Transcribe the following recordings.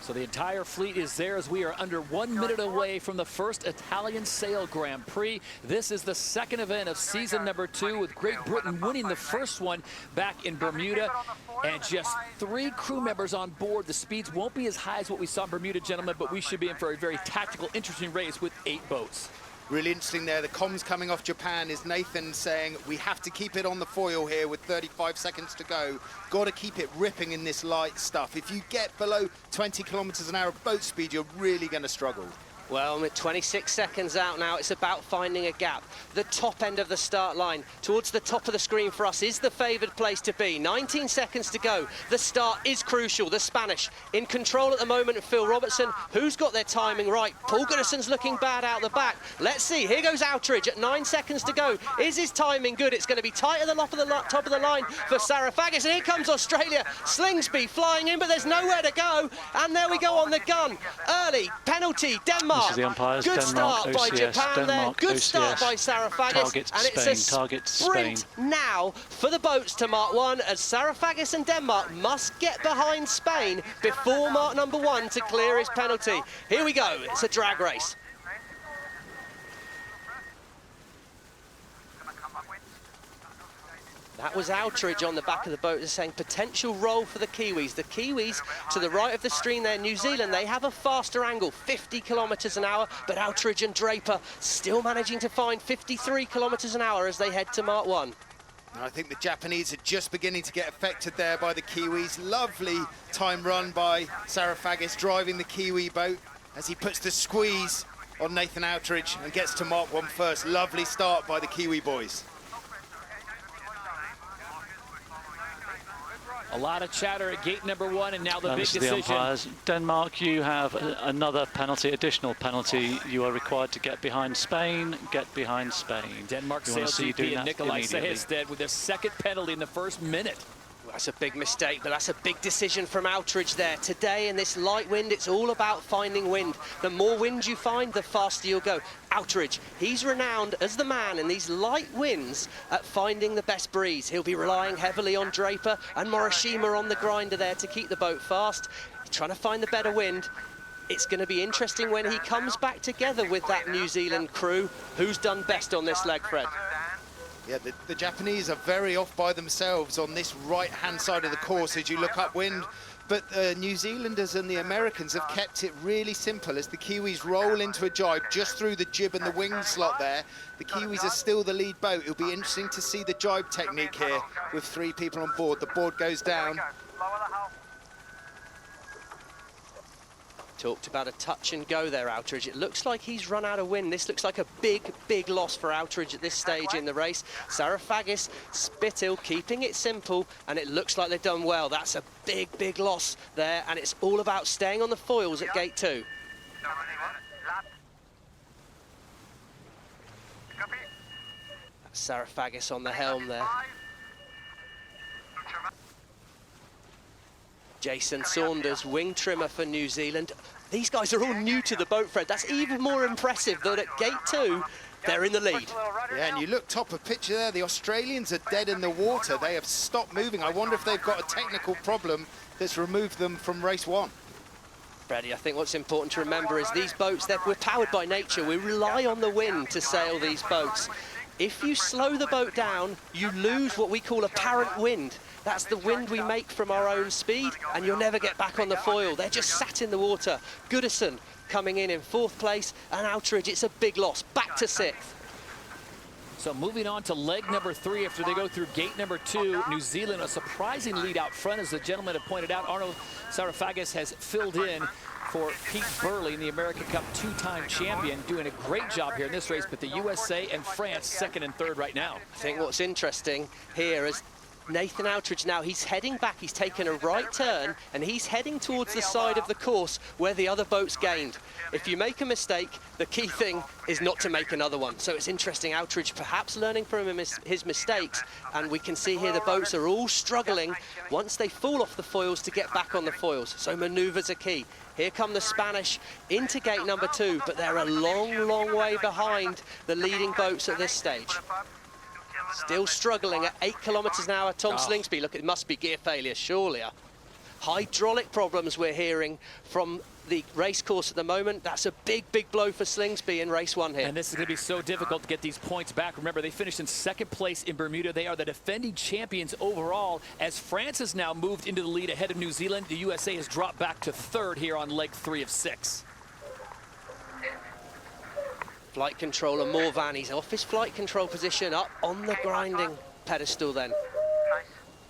So the entire fleet is there as we are under 1 minute away from the first Italian Sail Grand Prix. This is the second event of season number 2, with Great Britain winning the first one back in Bermuda. And just 3 crew members on board. The speeds won't be as high as what we saw in Bermuda, gentlemen, but we should be in for a very tactical, interesting race with 8 boats. Really interesting there. The comms coming off Japan is Nathan saying we have to keep it on the foil here with 35 seconds to go. Got to keep it ripping in this light stuff. If you get below 20 kilometers an hour boat speed, you're really going to struggle. Well, with 26 seconds out now, it's about finding a gap. The top end of the start line, towards the top of the screen for us, is the favoured place to be. 19 seconds to go. The start is crucial. The Spanish in control at the moment. Phil Robertson, who's got their timing right. Paul Goodison's looking bad out the back. Let's see. Here goes Outridge at 9 seconds to go. Is his timing good? It's going to be tight at the top of the line for Sarafagis. And here comes Australia. Slingsby flying in, but there's nowhere to go. And there we go on the gun. Early penalty. Denmark. This is the umpires. Good Denmark, start OCS, by Japan Denmark, there. Good OCS, start by Sarafagis. Target and Spain, it's a target sprint Spain. now for the boats to Mark 1, as Sarafagis and Denmark must get behind Spain before Mark number 1 to clear his penalty. Here we go. It's a drag race. That was Outridge on the back of the boat, saying potential role for the Kiwis. The Kiwis to the right of the stream there, New Zealand, they have a faster angle, 50 kilometres an hour, but Outridge and Draper still managing to find 53 kilometres an hour as they head to Mark 1. I think the Japanese are just beginning to get affected there by the Kiwis. Lovely time run by Sarafagis driving the Kiwi boat as he puts the squeeze on Nathan Outridge and gets to Mark 1 first. Lovely start by the Kiwi boys. A lot of chatter at gate number 1, and now the big decision. The umpires. Denmark, you have another penalty, additional penalty. You are required to get behind Spain. Get behind Spain. Denmark SailGP and Italy Sail with their second penalty in the first minute. That's a big mistake, but that's a big decision from Outridge there. Today, in this light wind, it's all about finding wind. The more wind you find, the faster you'll go. Outridge, he's renowned as the man in these light winds at finding the best breeze. He'll be relying heavily on Draper and Morishima on the grinder there to keep the boat fast. He's trying to find the better wind. It's going to be interesting when he comes back together with that New Zealand crew. Who's done best on this leg, Fred? Yeah, the Japanese are very off by themselves on this right-hand side of the course as you look upwind. But New Zealanders and the Americans have kept it really simple as the Kiwis roll into a jibe just through the jib and the wing slot there. The Kiwis are still the lead boat. It'll be interesting to see the jibe technique here with 3 people on board. The board goes down. Talked about a touch and go there, Outridge. It looks like he's run out of wind. This looks like a big, big loss for Outridge at this stage in the race. Sarafagis, Spithill keeping it simple, and it looks like they've done well. That's a big, big loss there, and it's all about staying on the foils at gate 2. That's Sarafagis on the helm there. Jason Saunders, wing trimmer for New Zealand. These guys are all new to the boat, Fred. That's even more impressive that at gate 2, they're in the lead. Yeah, and you look top of picture there, the Australians are dead in the water. They have stopped moving. I wonder if they've got a technical problem that's removed them from race 1. Freddie, I think what's important to remember is these boats, we're powered by nature. We rely on the wind to sail these boats. If you slow the boat down, you lose what we call apparent wind. That's the wind we make from our own speed, and you'll never get back on the foil. They're just sat in the water. Goodison coming in 4th place, and Outridge, it's a big loss, back to 6th. So moving on to leg number 3 after they go through gate number 2. New Zealand, a surprising lead out front, as the gentlemen have pointed out. Arnold Sarafagis has filled in for Pete Burley, the American Cup 2-time champion, doing a great job here in this race, but the USA and France 2nd and 3rd right now. I think what's interesting here is Nathan Outridge now, he's heading back, he's taken a right turn, and he's heading towards the side of the course where the other boats gained. If you make a mistake, the key thing is not to make another one. So it's interesting, Outridge perhaps learning from his mistakes, and we can see here the boats are all struggling once they fall off the foils to get back on the foils. So manoeuvres are key. Here come the Spanish into gate number 2, but they're a long, long way behind the leading boats at this stage. Still struggling at 8 kilometres an hour, Tom Slingsby. Look, it must be gear failure, surely. Hydraulic problems we're hearing from the race course at the moment. That's a big, big blow for Slingsby in race 1 here. And this is going to be so difficult to get these points back. Remember, they finished in 2nd place in Bermuda. They are the defending champions overall. As France has now moved into the lead ahead of New Zealand, the USA has dropped back to 3rd here on leg 3 of 6. Flight controller Morvan, he's off his flight control position, up on the grinding pedestal then.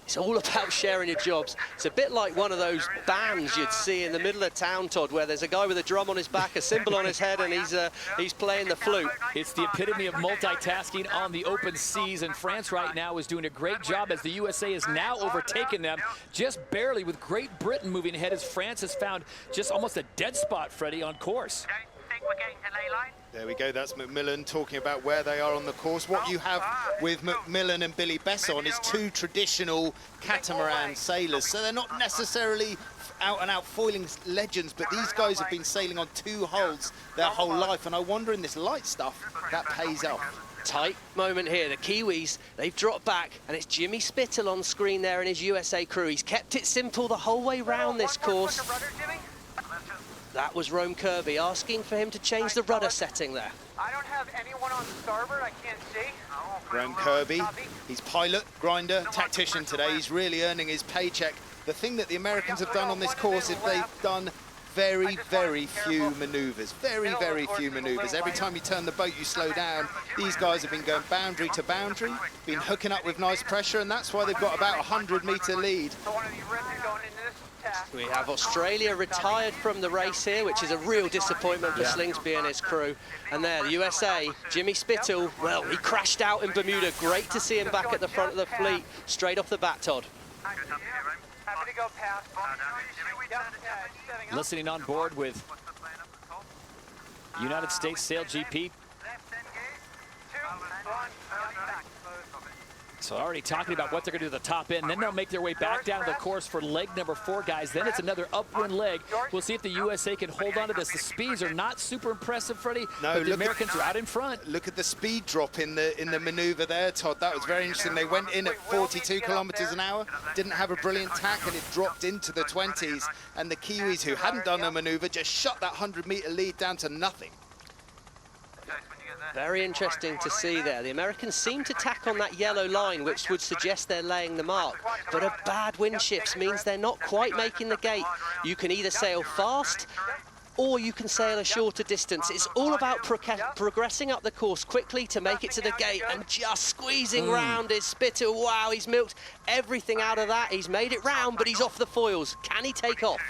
It's all about sharing your jobs. It's a bit like one of those bands you'd see in the middle of town, Todd, where there's a guy with a drum on his back, a cymbal on his head, and he's playing the flute. It's the epitome of multitasking on the open seas, and France right now is doing a great job as the USA has now overtaken them just barely, with Great Britain moving ahead as France has found just almost a dead spot, Freddie, on course. We're getting to ley line. There we go, that's McMillan talking about where they are on the course. What you have with McMillan and Billy Besson is 2 traditional catamaran sailors, so they're not necessarily out-and-out foiling legends, but these guys have been sailing on 2 hulls their whole life, and I wonder in this light stuff, that pays off. Tight moment here. The Kiwis, they've dropped back, and it's Jimmy Spittle on screen there in his USA crew. He's kept it simple the whole way round this course. That was Rome Kirby asking for him to change the rudder setting there. I don't have anyone on starboard, I can't see. Rome Kirby, he's pilot, grinder, tactician today. He's really earning his paycheck. The thing that the Americans have done on this course is they've done very, very few maneuvers. Very, very few maneuvers. Every time you turn the boat, you slow down. These guys have been going boundary to boundary, been hooking up with nice pressure, and that's why they've got about a 100-meter lead. We have Australia retired from the race here, which is a real disappointment for Slingsby and his crew. And there, the USA, Jimmy Spittle, well, he crashed out in Bermuda. Great to see him back at the front of the fleet, straight off the bat, Todd. Happy to go past. Listening on board with United States SailGP. So already talking about what they're going to do at the top end. Then they'll make their way back down to the course for leg number 4, guys. Then it's another upwind leg. We'll see if the USA can hold on to this. The speeds are not super impressive, Freddie, but the Americans are out in front. Look at the speed drop in the maneuver there, Todd. That was very interesting. They went in at 42 kilometers an hour, didn't have a brilliant tack, and it dropped into the 20s. And the Kiwis, who hadn't done a maneuver, just shut that 100-meter lead down to nothing. Very interesting to see there. The Americans seem to tack on that yellow line, which would suggest they're laying the mark. But a bad wind shifts means they're not quite making the gate. You can either sail fast or you can sail a shorter distance. It's all about progressing up the course quickly to make it to the gate, and just squeezing round is Spittle. Wow, he's milked everything out of that. He's made it round, but he's off the foils. Can he take off?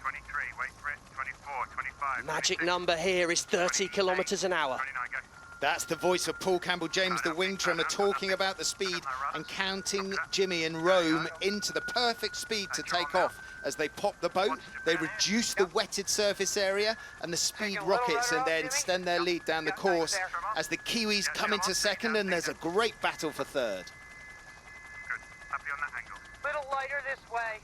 23, wait for it, 24, 25. Magic number here is 30 kilometers an hour. 29, go. That's the voice of Paul Campbell-James, the wing trimmer, talking about the speed and counting Jimmy and Rome into the perfect speed to take off. As they pop the boat, they reduce the wetted surface area, and the speed rockets and then extend their lead down the course as the Kiwis come into 2nd, and there's a great battle for 3rd. Good. Happy on that angle. Little lighter this way.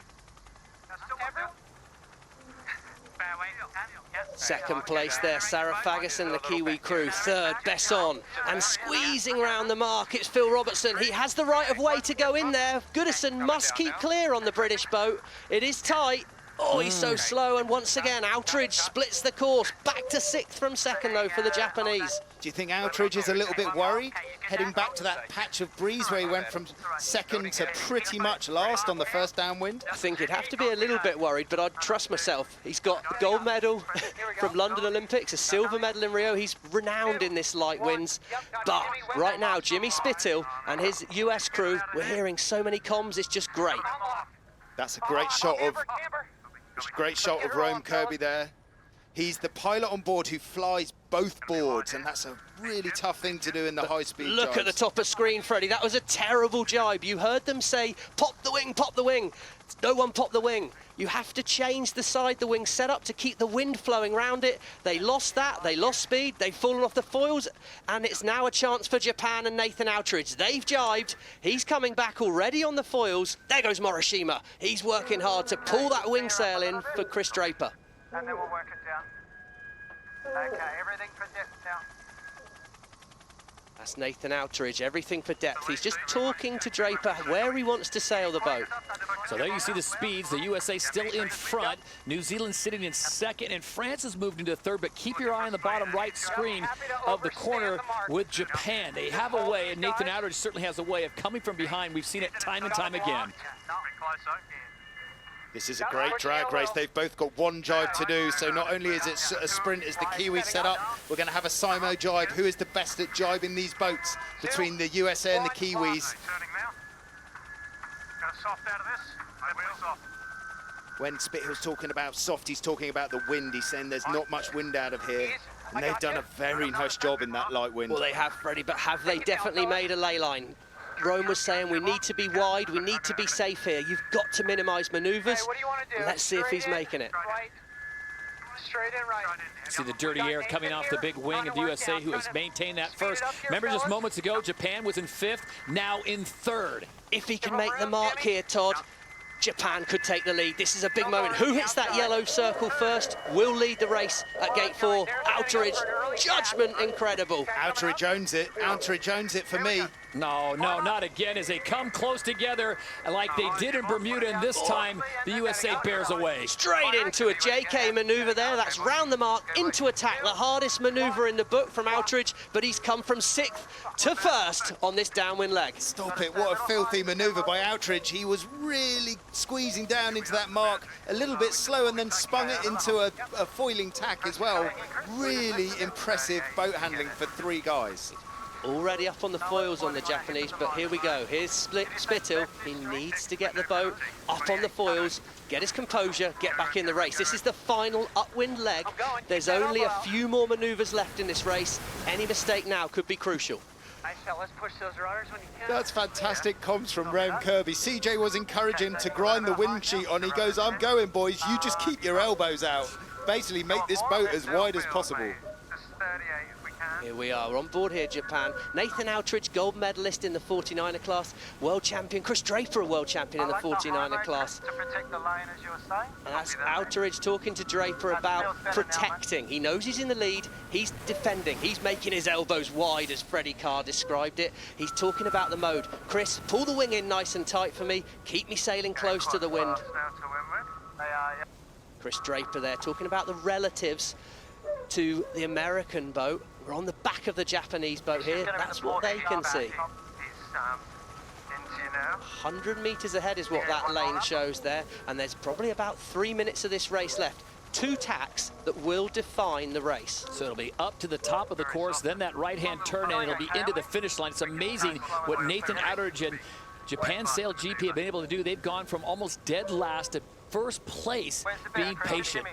Second place there, Sarah Fagus and the Kiwi crew. 3rd, Besson. And squeezing round the mark, it's Phil Robertson. He has the right of way to go in there. Goodison must keep clear on the British boat. It is tight. Oh, he's so slow, and once again, Outridge splits the course. Back to 6th from 2nd, though, for the Japanese. Do you think Outridge is a little bit worried, heading back to that patch of breeze where he went from 2nd to pretty much last on the first downwind? I think he'd have to be a little bit worried, but I'd trust myself. He's got a gold medal from London Olympics, a silver medal in Rio. He's renowned in this light winds. But right now, Jimmy Spittle and his US crew, we're hearing so many comms, it's just great. That's a great shot of Rome Kirby there. He's the pilot on board who flies both boards, and that's a really tough thing to do in the high-speed Look jibes. at the top of screen, Freddie. That was a terrible jibe. You heard them say, pop the wing, pop the wing. No one popped the wing. You have to change the side the wing's set up to keep the wind flowing around it. They lost that, they lost speed, they've fallen off the foils, and it's now a chance for Japan and Nathan Outridge. They've jibed, he's coming back already on the foils. There goes Morishima. He's working hard to pull that wing sail in for Chris Draper. And then we'll work it down. Okay, everything for depth now. That's Nathan Outridge, everything for depth. He's just talking to Draper where he wants to sail the boat. So there you see the speeds. The USA still in front. New Zealand sitting in second, and France has moved into third, but keep your eye on the bottom right screen of the corner with Japan. They have a way, and Nathan Outridge certainly has a way of coming from behind. We've seen it time and time again. This is a great drag race. They've both got one jibe to do, so not only is it a sprint as the Kiwis set up, we're going to have a Simo jibe. Who is the best at jibing these boats between the USA and the Kiwis? When Spithill's talking about soft, he's talking about the wind. He's saying there's not much wind out of here, and they've done a very nice job in that light wind. Well, they have, Freddie, but have they definitely made a ley line? Rome was saying we need to be wide, we need to be safe here. You've got to minimise manoeuvres. Let's see if he's making it. Straight in, right. See the dirty air coming off the big wing of the USA, who has maintained that first. Remember just moments ago, Japan was in fifth, now in third. If he can make the mark here, Todd, Japan could take the lead. This is a big moment. Who hits that yellow circle first will lead the race at gate 4. Outridge, judgment incredible. Outridge owns it. Outridge owns it for me. No, not again, as they come close together like they did in Bermuda, and this time the USA bears away. Straight into a JK manoeuvre there. That's round the mark, into attack. The hardest manoeuvre in the book from Outridge, but he's come from 6th to 1st on this downwind leg. Stop it, what a filthy manoeuvre by Outridge. He was really squeezing down into that mark a little bit slow and then spun it into a foiling tack as well. Really impressive boat handling for 3 guys. Already up on the foils on the Japanese, but here we go. Here's Spithill. He needs to get the boat up on the foils, get his composure, get back in the race. This is the final upwind leg. There's only a few more manoeuvres left in this race. Any mistake now could be crucial. Nice shot. Let's push those rudders when you can. That's fantastic comms from Rem Kirby. CJ was encouraging to grind the wind sheet on. He goes, I'm going, boys. You just keep your elbows out. Basically, make this boat as wide as possible. Just 38 if we can. Here we are, we're on board here, Japan. Nathan Outridge, gold medalist in the 49er class, world champion. Chris Draper, a world champion in the 49er class. To protect the line, as you were saying. And that's Outridge talking to Draper about protecting. He knows he's in the lead, he's defending, he's making his elbows wide, as Freddie Carr described it. He's talking about the mode. Chris, pull the wing in nice and tight for me, keep me sailing close to the wind. Now to windward. They are, yeah. Chris Draper there talking about the relatives to the American boat. We're on the back of the Japanese boat here. That's what they can see. 100 metres ahead is what that lane shows there, and there's probably about 3 minutes of this race left. 2 tacks that will define the race. So it'll be up to the top of the course, then that right-hand turn, and it'll be into the finish line. It's amazing what Nathan Outridge and Japan SailGP have been able to do. They've gone from almost dead last to first place, being patient.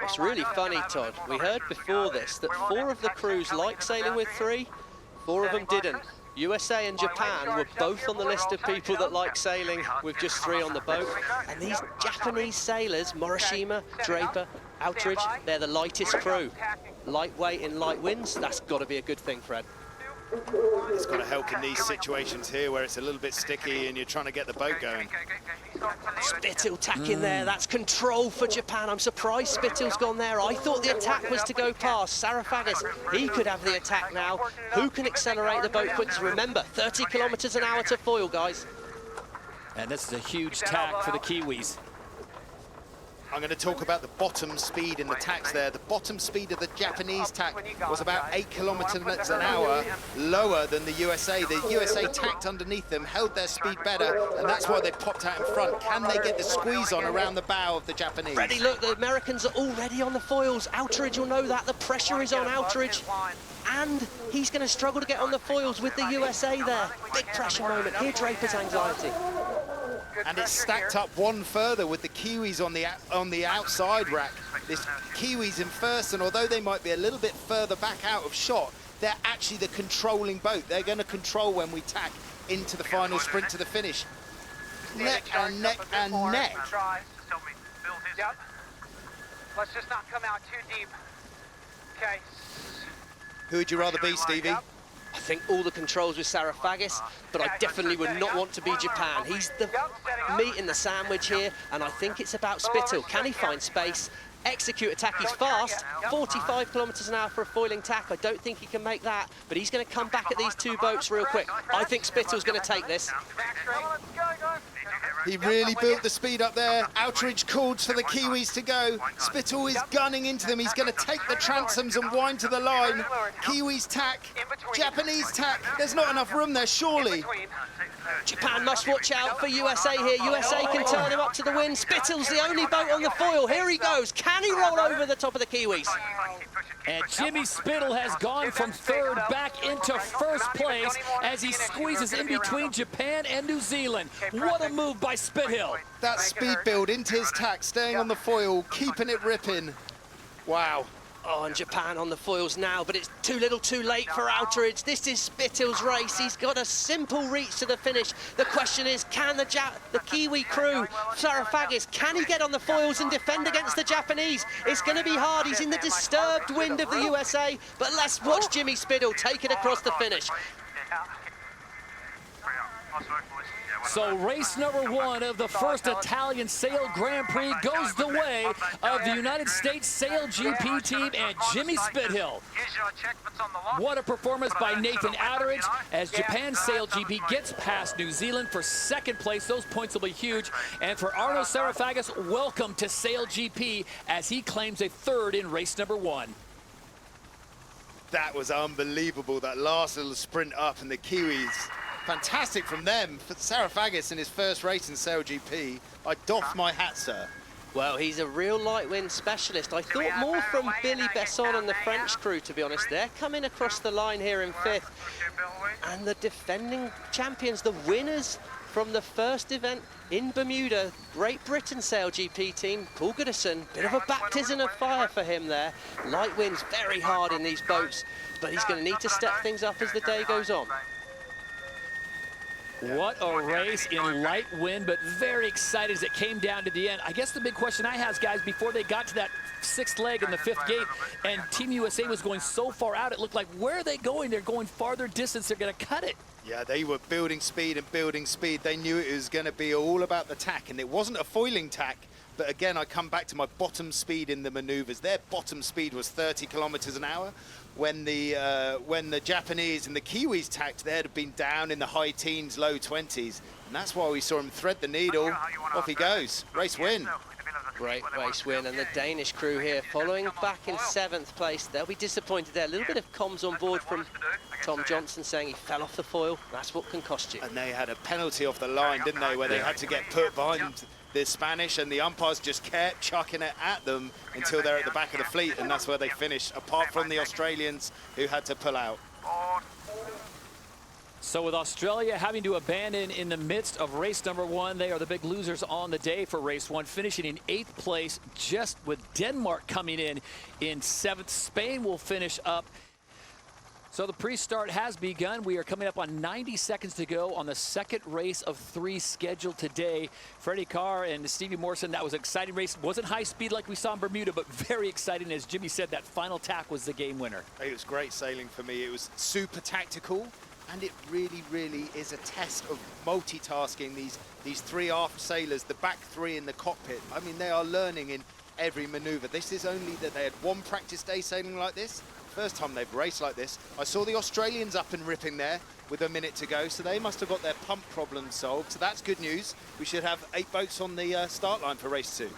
It's really funny, Todd. We heard before this that 4 of the crews like sailing with 3, 4 of them didn't. USA and Japan were both on the list of people that like sailing with just 3 on the boat. And these Japanese sailors, Morishima, Draper, Outridge, they're the lightest crew. Lightweight in light winds, that's got to be a good thing, Fred. It's got to help in these situations here where it's a little bit sticky and you're trying to get the boat going. Spithill tacking there, that's control for Japan. I'm surprised Spithill's gone there. I thought the attack was to go past. Sarafagis, he could have the attack now. Who can accelerate the boat quickest? Remember, 30 kilometers an hour to foil, guys. And this is a huge tack for the Kiwis. I'm going to talk about the bottom speed in the tacks there. The bottom speed of the Japanese tack was about 8 kilometers an hour lower than the USA. The USA tacked underneath them, held their speed better, and that's why they popped out in front. Can they get the squeeze on around the bow of the Japanese? Freddie, look, the Americans are already on the foils. Outridge will know that. The pressure is on Outridge. And he's going to struggle to get on the foils with the USA there. Big pressure moment. Here, Draper's anxiety. And it's stacked up one further with the Kiwis on the outside rack. This Kiwis in first, and although they might be a little bit further back out of shot, they're actually the controlling boat. They're going to control when we tack into the final sprint to the finish. Neck and neck and neck. Yep. Let's just not come out too deep. Okay. Who would you rather be, Stevie? I think all the controls with Sarafagis, but I definitely would not want to be Japan. He's the meat in the sandwich here, and I think it's about Spithill. Can he find space? execute a tack. He's fast, 45 kilometers an hour for a foiling tack. I don't think he can make that, but he's going to come back at these two boats real quick. I think Spittle's going to take this. He really built the speed up there. Outeridge called for the Kiwis to go. Spittle is gunning into them. He's going to take the transoms and wind to the line. Kiwis tack, Japanese tack. There's not enough room there, surely. Japan must watch out for USA here. USA can turn him up to the wind. Spittle's the only boat on the foil. Here he goes. Can he roll over the top of the Kiwis? And Jimmy Spittle has gone from third back into first place as he squeezes in between Japan and New Zealand. What a move by Spithill. That speed build into his tack, staying on the foil, keeping it ripping. Wow. Oh, and Japan on the foils now, but it's too little too late for Outeridge. This is Spittle's race. He's got a simple reach to the finish. The question is, can the Kiwi crew, Sarafagis, can he get on the foils and defend against the Japanese? It's going to be hard. He's in the disturbed wind of the USA, but let's watch Jimmy Spittle take it across the finish. So race number one of the first Italian Sail Grand Prix goes the way of the United States SailGP team and Jimmy Spithill. What a performance by Nathan Outeridge as Japan SailGP gets past New Zealand for second place. Those points will be huge. And for Arno Sarafagis, welcome to SailGP as he claims a third in race number one. That was unbelievable, that last little sprint up, and the Kiwis. Fantastic from them. For Sarafagis in his first race in SailGP, I doff my hat, sir. Well, he's a real light wind specialist. I thought more from Billy Besson and the French crew, to be honest. They're coming across the line here in fifth. And the defending champions, the winners from the first event in Bermuda, Great Britain SailGP team, Paul Goodison, bit of a baptism of fire for him there. Light winds very hard in these boats, but he's going to need to step things up as the day goes on. What a race in light wind, but very excited as it came down to the end. I guess the big question I have, guys, before they got to that sixth leg in the fifth gate and Team USA was going so far out, it looked like, where are they going? They're going farther distance. They're going to cut it. Yeah, they were building speed and building speed. They knew it was going to be all about the tack, and it wasn't a foiling tack. But again, I come back to my bottom speed in the maneuvers. Their bottom speed was 30 kilometers an hour. When the Japanese and the Kiwis tacked, they'd have been down in the high teens, low 20s. And that's why we saw him thread the needle. Off he goes. Race win. Great race win, and the Danish crew here following back in seventh place. They'll be disappointed there. A little bit of comms on board from Tom Johnson saying he fell off the foil. That's what can cost you. And they had a penalty off the line, didn't they, where they had to get put behind the Spanish, and the umpires just kept chucking it at them until they're at the back of the fleet, and that's where they finished, apart from the Australians who had to pull out. So with Australia having to abandon in the midst of race number one, they are the big losers on the day for race one, finishing in 8th place, just with Denmark coming in 7th. Spain will finish up. So the pre-start has begun. We are coming up on 90 seconds to go on the second race of 3 scheduled today. Freddie Carr and Stevie Morrison, that was an exciting race. Wasn't high speed like we saw in Bermuda, but very exciting. As Jimmy said, that final tack was the game winner. It was great sailing for me. It was super tactical, and it really, really is a test of multitasking. These 3 aft sailors, the back 3 in the cockpit, I mean, they are learning in every maneuver. This is only that they had 1 practice day sailing like this. First time they've raced like this. I saw the Australians up and ripping there with a minute to go, so they must have got their pump problem solved. So that's good news. We should have 8 boats on the start line for race 2.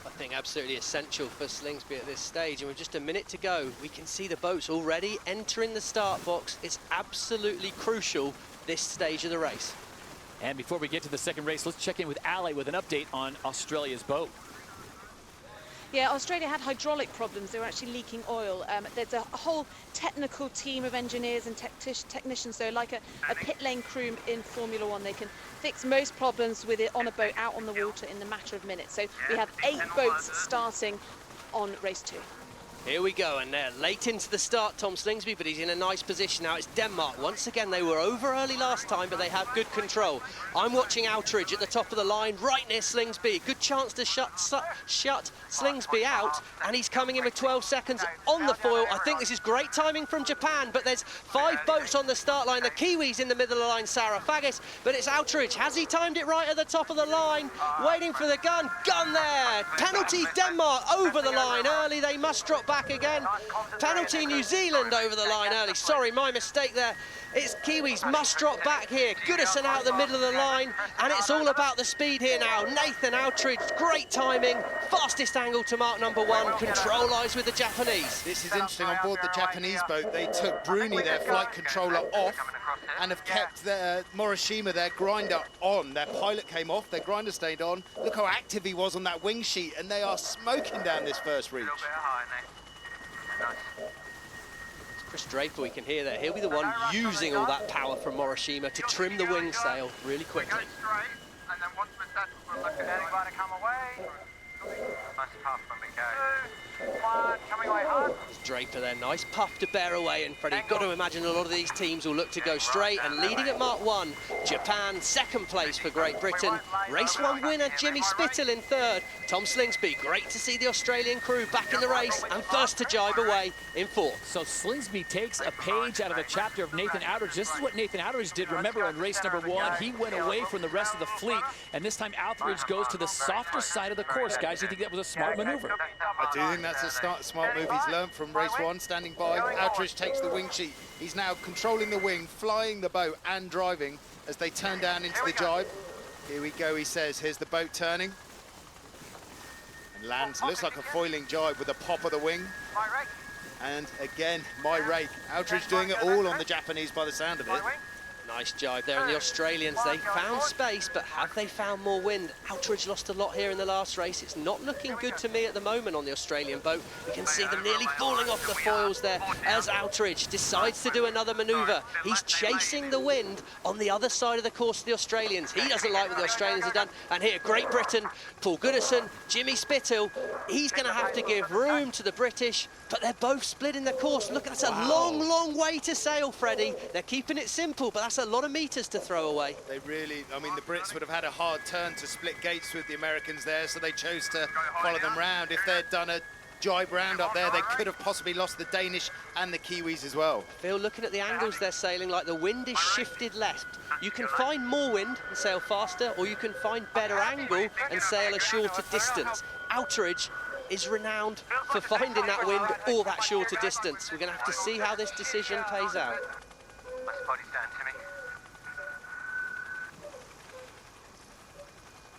I think absolutely essential for Slingsby at this stage, and with just a minute to go, we can see the boats already entering the start box. It's absolutely crucial this stage of the race. And before we get to the second race, let's check in with Ali with an update on Australia's boat. Yeah, Australia had hydraulic problems. They were actually leaking oil. There's a whole technical team of engineers and technicians, so like a pit lane crew in Formula One. They can fix most problems with it on a boat out on the water in the matter of minutes. So we have 8 boats starting on race 2. Here we go, and they're late into the start, Tom Slingsby, but he's in a nice position now. It's Denmark. Once again, they were over early last time, but they have good control. I'm watching Outridge at the top of the line, right near Slingsby. Good chance to shut Slingsby out, and he's coming in with 12 seconds on the foil. I think this is great timing from Japan, but there's 5 boats on the start line. The Kiwis in the middle of the line, Sarah Faggis, but it's Outridge. Has he timed it right at the top of the line? Waiting for the gun. Gun there. Penalty Denmark over the line early. They must drop back again. Penalty New Zealand over the line early. Sorry, my mistake there. It's Kiwis must drop back here. Goodison out the middle of the line, and it's all about the speed here now. Nathan Outridge, great timing, fastest angle to mark number 1. Control lies with the Japanese. This is interesting. On board the Japanese boat, they took Bruni, their flight controller, off and have kept their Morishima, their grinder, on. Their pilot came off, their grinder stayed on. Look how active he was on that wing sheet, and they are smoking down this first reach. Chris Draper, we can hear there. He'll be the one using all that power from Morishima to trim the wing sail really quickly. And then once we're look at anybody come away. Nice puff when we go. 1, coming away hard. There's Draper there, nice puff to bear away, and Freddie, you've got to imagine a lot of these teams will look to go straight, and leading at Mark 1, Japan, 2nd place for Great Britain. Race 1 winner, Jimmy Spittle in 3rd. Tom Slingsby, great to see the Australian crew back in the race, and first to jibe away in 4th. So Slingsby takes a page out of a chapter of Nathan Outridge. This is what Nathan Outridge did, remember, in race number 1. He went away from the rest of the fleet, and this time Outridge goes to the softer side of the course. Guys, you think that was a smart maneuver? I do think that's a smart move. He's learned from race 1, standing by. Outridge takes the wing sheet. He's now controlling the wing, flying the boat and driving as they turn down into the jibe. Here we go, he says. Here's the boat turning. And lands, looks like a foiling jibe with a pop of the wing. And again, my rake. Outridge doing it all on the Japanese by the sound of it. Nice jibe there, and the Australians, they found space, but have they found more wind? Outridge lost a lot here in the last race. It's not looking good to me at the moment on the Australian boat. We can see them nearly falling off the foils there as Outridge decides to do another manoeuvre. He's chasing the wind on the other side of the course of the Australians. He doesn't like what the Australians have done. And here, Great Britain, Paul Goodison, Jimmy Spittle. He's going to have to give room to the British, but they're both split in the course. Look, that's a long, long way to sail, Freddie. They're keeping it simple, but that's a lot of meters to throw away. They really, I mean, the Brits would have had a hard turn to split gates with the Americans there, so they chose to follow them round. If they'd done a jibe round up there, they could have possibly lost the Danish and the Kiwis as well. Phil, looking at the angles they're sailing, like the wind is shifted left. You can find more wind and sail faster, or you can find better angle and sail a shorter distance. Outridge is renowned for finding that wind or that shorter distance. We're going to have to see how this decision plays out.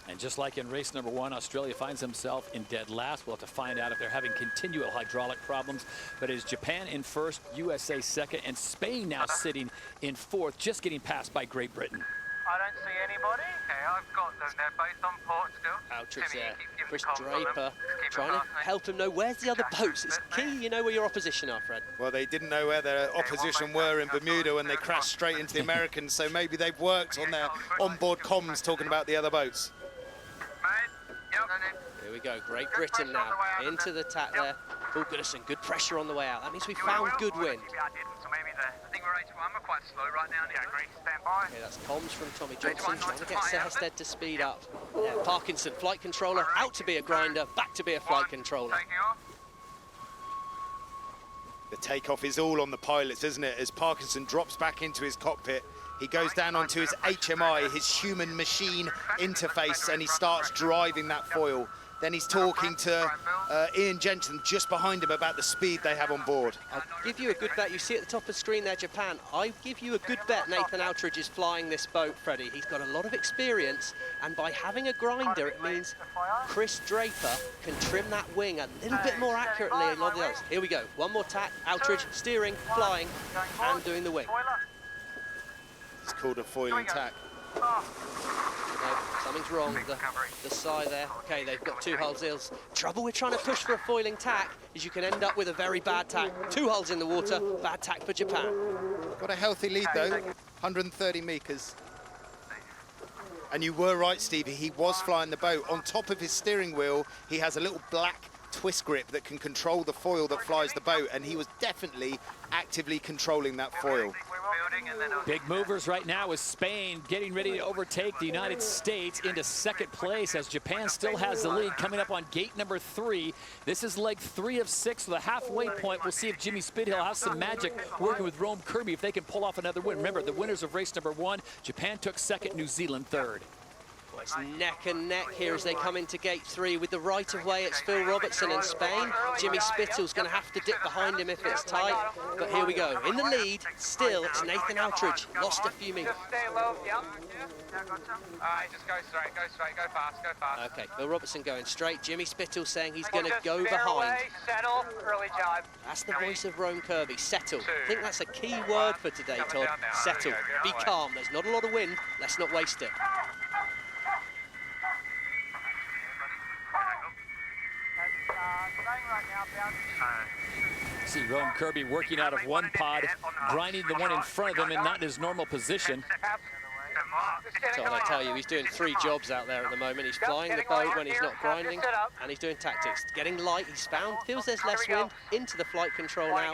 And just like in race number 1, Australia finds himself in dead last. We'll have to find out if they're having continual hydraulic problems. But it is Japan in 1st, USA 2nd, and Spain now sitting in 4th, just getting passed by Great Britain. I don't see anybody. Okay, I've got them. They're both on port still. Outridge there. Chris Draper trying to help him know where's the other boats. It's key, you know where your opposition are, Fred. Well, they didn't know where their opposition were in Bermuda when they crashed straight into the Americans, so maybe they've worked on their onboard comms talking about the other boats. Here we go, Great Britain now, into the tack there. Paul Goodison, good pressure on the way out. That means we found good wind. I think we're 8-1, we're quite slow right now. Yeah, agree, stand by. Okay, that's comms from Tommy Johnson, trying to get Sehested to speed up. Yeah, Parkinson, flight controller, out to be a grinder, back to be a flight controller. The takeoff is all on the pilots, isn't it? As Parkinson drops back into his cockpit, he goes down onto his HMI, his human machine interface, and he starts driving that foil. Then he's talking to Ian Jensen just behind him about the speed they have on board. I'll give you a good bet. You see at the top of the screen there, Japan. I give you a good bet Nathan Outridge is flying this boat, Freddie. He's got a lot of experience, and by having a grinder, it means Chris Draper can trim that wing a little bit more accurately than a lot of the others. Here we go. One more tack. Outridge steering, flying, and doing the wing. It's called a foiling tack. No, something's wrong with the side there. Okay, they've got 2 hulls in. Trouble with trying to push for a foiling tack is you can end up with a very bad tack. 2 hulls in the water, bad tack for Japan. Got a healthy lead though, 130 meters. And you were right, Stevie, he was flying the boat. On top of his steering wheel, he has a little black twist grip that can control the foil that flies the boat, and he was definitely actively controlling that foil. Big movers right now with Spain getting ready to overtake the United States into second place as Japan still has the lead coming up on gate number 3. This is leg 3 of 6 with a halfway point. We'll see if Jimmy Spithill has some magic working with Rome Kirby if they can pull off another win. Remember, the winners of race number 1, Japan took second, New Zealand third. It's neck and neck here as they come into gate 3 with the right of way. It's Phil Robertson in Spain. Jimmy Spittill's going to have to dip behind him if it's tight. But here we go. In the lead, still, it's Nathan Outridge. Lost a few meters. Just stay low, yeah. Just go straight, go fast, go fast. Okay, Phil Robertson going straight. Jimmy Spithill saying he's going to Just go veer behind. away, settle, early jibe. That's the voice of Rome Kirby. Settle. I think that's a key word for today, Todd. Settle. Be calm. There's not a lot of wind. Let's not waste it. See Rome Kirby working out of one pod, grinding the one in front of him and not in his normal position. Todd, I tell you, he's doing 3 jobs out there at the moment. He's flying the boat when he's not grinding, and he's doing tactics. Getting light, feels there's less wind, into the flight control now.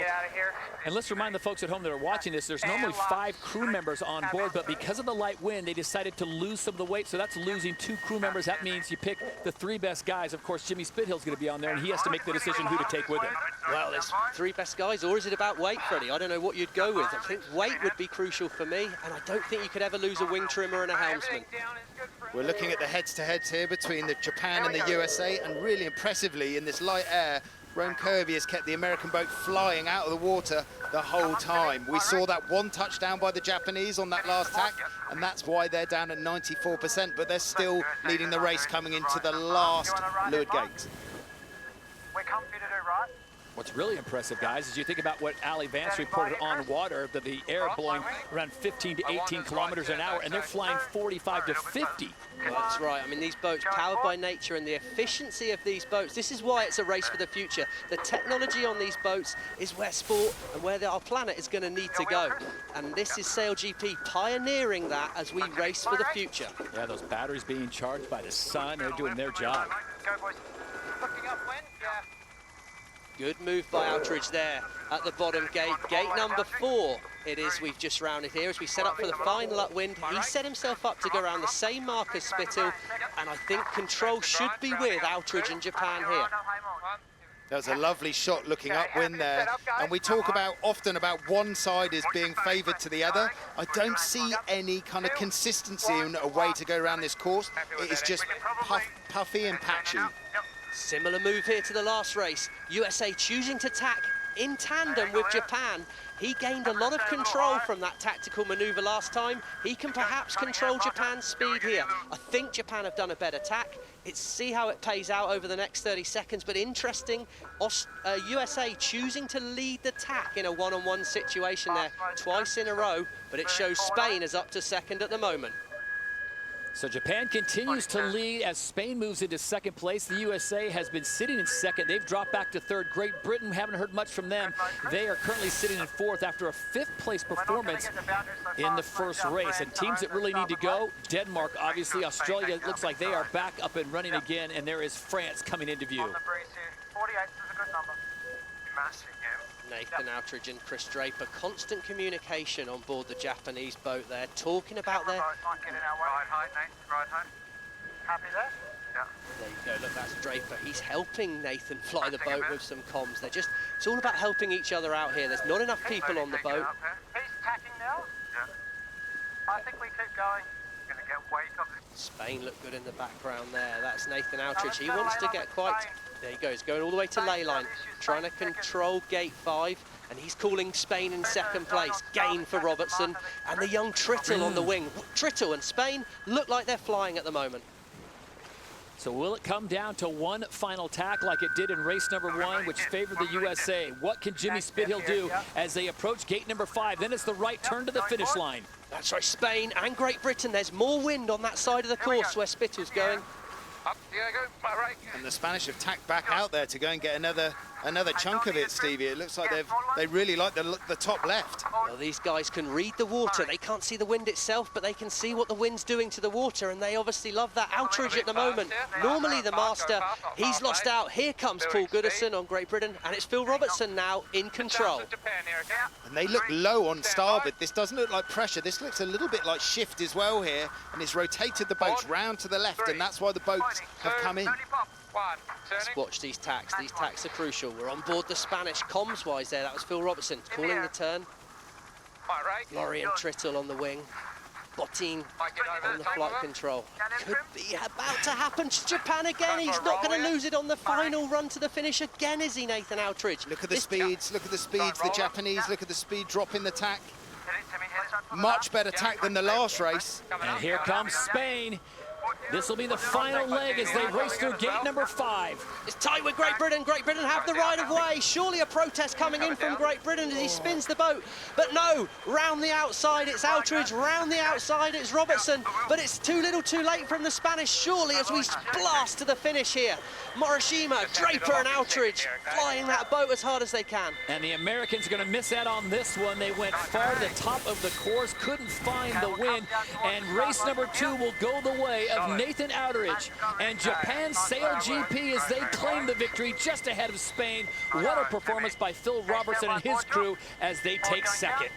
And let's remind the folks at home that are watching this, there's normally 5 crew members on board, but because of the light wind, they decided to lose some of the weight, so that's losing 2 crew members. That means you pick the 3 best guys. Of course, Jimmy Spithill's going to be on there, and he has to make the decision who to take with him. Well, there's 3 best guys, or is it about weight, Freddie? I don't know what you'd go with. I think weight would be crucial for me, and I don't think you could ever lose a wing trimmer and a helmsman. We're looking at the heads-to-heads here between the Japan and the USA, and really impressively in this light air, Rome Kirby has kept the American boat flying out of the water the whole time. We saw that 1 touchdown by the Japanese on that last tack, and that's why they're down at 94%, but they're still leading the race coming into the last leeward gate. We're comfy to do right. What's really impressive, guys, is you think about what Ali Vance reported on water, that the air blowing around 15 to 18 kilometers an hour, and they're flying 45 to 50. Well, that's right. I mean, these boats, powered by nature, and the efficiency of these boats, this is why it's a race for the future. The technology on these boats is where sport and where our planet is going to need to go. And this is SailGP pioneering that as we race for the future. Yeah, those batteries being charged by the sun, they're doing their job. Go, boys. Looking upwind, yeah. Good move by Outridge there at the bottom gate. Gate number 4 it is. We've just rounded here as we set up for the final upwind. He set himself up to go around the same mark as Spithill, and I think control should be with Outridge and Japan here. That was a lovely shot looking upwind there. And we talk often about one side is being favoured to the other. I don't see any kind of consistency in a way to go around this course. It is just puffy and patchy. Similar move here to the last race. USA choosing to tack in tandem with Japan. He gained a lot of control from that tactical manoeuvre last time. He can perhaps control Japan's speed here. I think Japan have done a better tack. See how it pays out over the next 30 seconds, but interesting, USA choosing to lead the tack in a one-on-one situation there twice in a row, but it shows Spain is up to second at the moment. So Japan continues to lead as Spain moves into second place. The USA has been sitting in second. They've dropped back to third. Great Britain, haven't heard much from them. They are currently sitting in fourth after a 5th place performance in the first race. And teams that really need to go, Denmark, obviously. Australia looks like they are back up and running again, and there is France coming into view. 48 is a good number. Massive, yeah. Nathan Outridge and Chris Draper, constant communication on board the Japanese boat there, talking about their... Right height, Nathan, right height. Happy there? Yeah. There you go, look, that's Draper. He's helping Nathan fly the boat with some comms. It's all about helping each other out here. There's not enough people on the boat. He's tacking now? Yeah. I think we keep going. We're going to get weight on this. Spain look good in the background there. That's Nathan Outridge. He wants to get quite... There he goes, going all the way to ley line, trying to control gate 5, and he's calling Spain in second place. Gain for Robertson, and the young Trittle on the wing. Trittle and Spain look like they're flying at the moment. So will it come down to one final tack like it did in race number 1, which favored the USA? What can Jimmy Spithill do as they approach gate number 5? Then it's the right turn to the finish line. That's right, Spain and Great Britain. There's more wind on that side of the course where Spittl's going. Up, Diego, my right. And the Spanish have tacked back out there to go and get another chunk of it, Stevie. It looks like they really like the top left. Well, these guys can read the water. They can't see the wind itself, but they can see what the wind's doing to the water, and they obviously love that outrage at the moment. Normally the master, he's lost out. Here comes Paul Goodison on Great Britain, and it's Phil Robertson now in control. And they look low on starboard. This doesn't look like pressure. This looks a little bit like shift as well here, and it's rotated the boats round to the left, and that's why the boats have come in. Let's watch these tacks. These tacks are crucial. We're on board the Spanish comms-wise there. That was Phil Robertson calling the turn. Laurie and Trittle on the wing. Bottin on the flight control. Could be about to happen to Japan again. He's not going to lose it on the final run to the finish again, is he, Nathan Outridge? Look at the speeds. Look at the speeds. The Japanese, look at the speed drop in the tack. Much better tack than the last race. And here comes Spain. This will be the final leg as they race through gate number 5. It's tight with Great Britain. Great Britain have the right of way. Surely a protest coming in from Great Britain as he spins the boat. But no, round the outside it's Outridge, round the outside it's Robertson. But it's too little too late from the Spanish, surely, as we blast to the finish here. Morishima, Draper and Outridge flying that boat as hard as they can. And the Americans are going to miss out on this one. They went far to the top of the course, couldn't find the wind. And race number 2 will go the way of Nathan Outridge and Japan SailGP as they claim the victory just ahead of Spain. What a performance by Phil Robertson and his crew as they take second.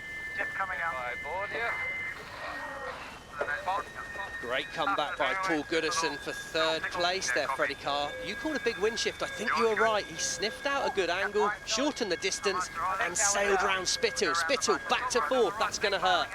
Great comeback by Paul Goodison for 3rd place there, Freddie Carr. You called a big wind shift. I think you were right. He sniffed out a good angle, shortened the distance, and sailed round Spittle. Spittle back to 4th. That's going to hurt.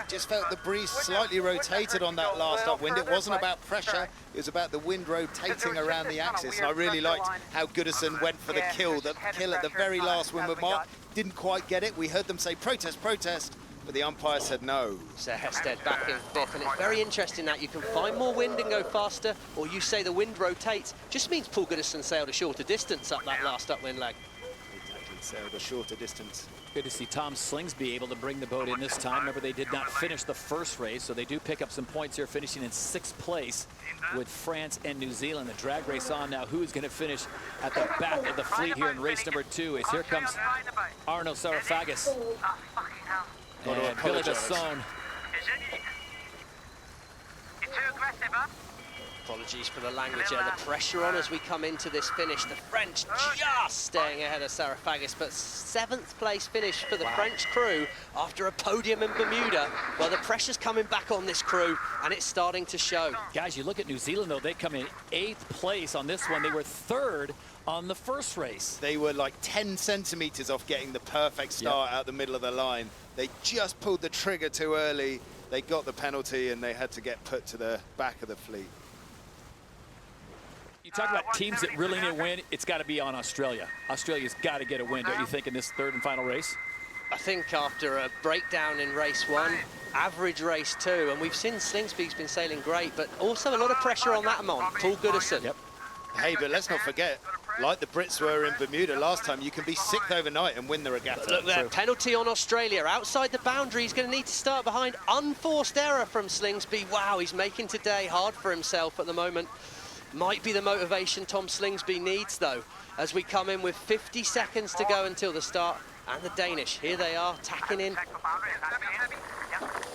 Just felt the breeze slightly rotated on that last upwind. It wasn't about pressure, it was about the wind rotating around the axis. And I really liked how Goodison went for the kill at the very last windward mark. Didn't quite get it. We heard them say protest, protest, but the umpire said no. So Hested back in 5th, and it's very interesting that you can find more wind and go faster, or you say the wind rotates. Just means Paul Goodison sailed a shorter distance up that last upwind leg. Exactly, sailed a shorter distance. Good to see Tom Slingsby able to bring the boat in this time. Remember, they did not finish the first race, so they do pick up some points here, finishing in 6th place with France and New Zealand. The drag race on now. Who's going to finish at the back of the fleet here in race number 2? Is here comes Arno Sarafagis and Billy Besson. Apologies for the language there. The pressure on as we come into this finish. The French just staying ahead of Sarafagis, but 7th place finish for the French crew after a podium in Bermuda. Well, the pressure's coming back on this crew, and it's starting to show. Guys, you look at New Zealand, though. They come in 8th place on this one. They were 3rd on the first race. They were like 10 centimeters off getting the perfect start out the middle of the line. They just pulled the trigger too early. They got the penalty, and they had to get put to the back of the fleet. You talk about teams that really need a win, it's got to be on Australia. Australia's got to get a win, don't you think, in this 3rd and final race? I think after a breakdown in race 1, average race 2, and we've seen Slingsby's been sailing great, but also a lot of pressure on that man, Paul Goodison. Yep. Hey, but let's not forget, like the Brits were in Bermuda last time, you can be 6th overnight and win the regatta. Look there, penalty on Australia. Outside the boundary, he's going to need to start behind. Unforced error from Slingsby. Wow, he's making today hard for himself at the moment. Might be the motivation Tom Slingsby needs, though, as we come in with 50 seconds to go until the start. And the Danish, here they are, tacking in.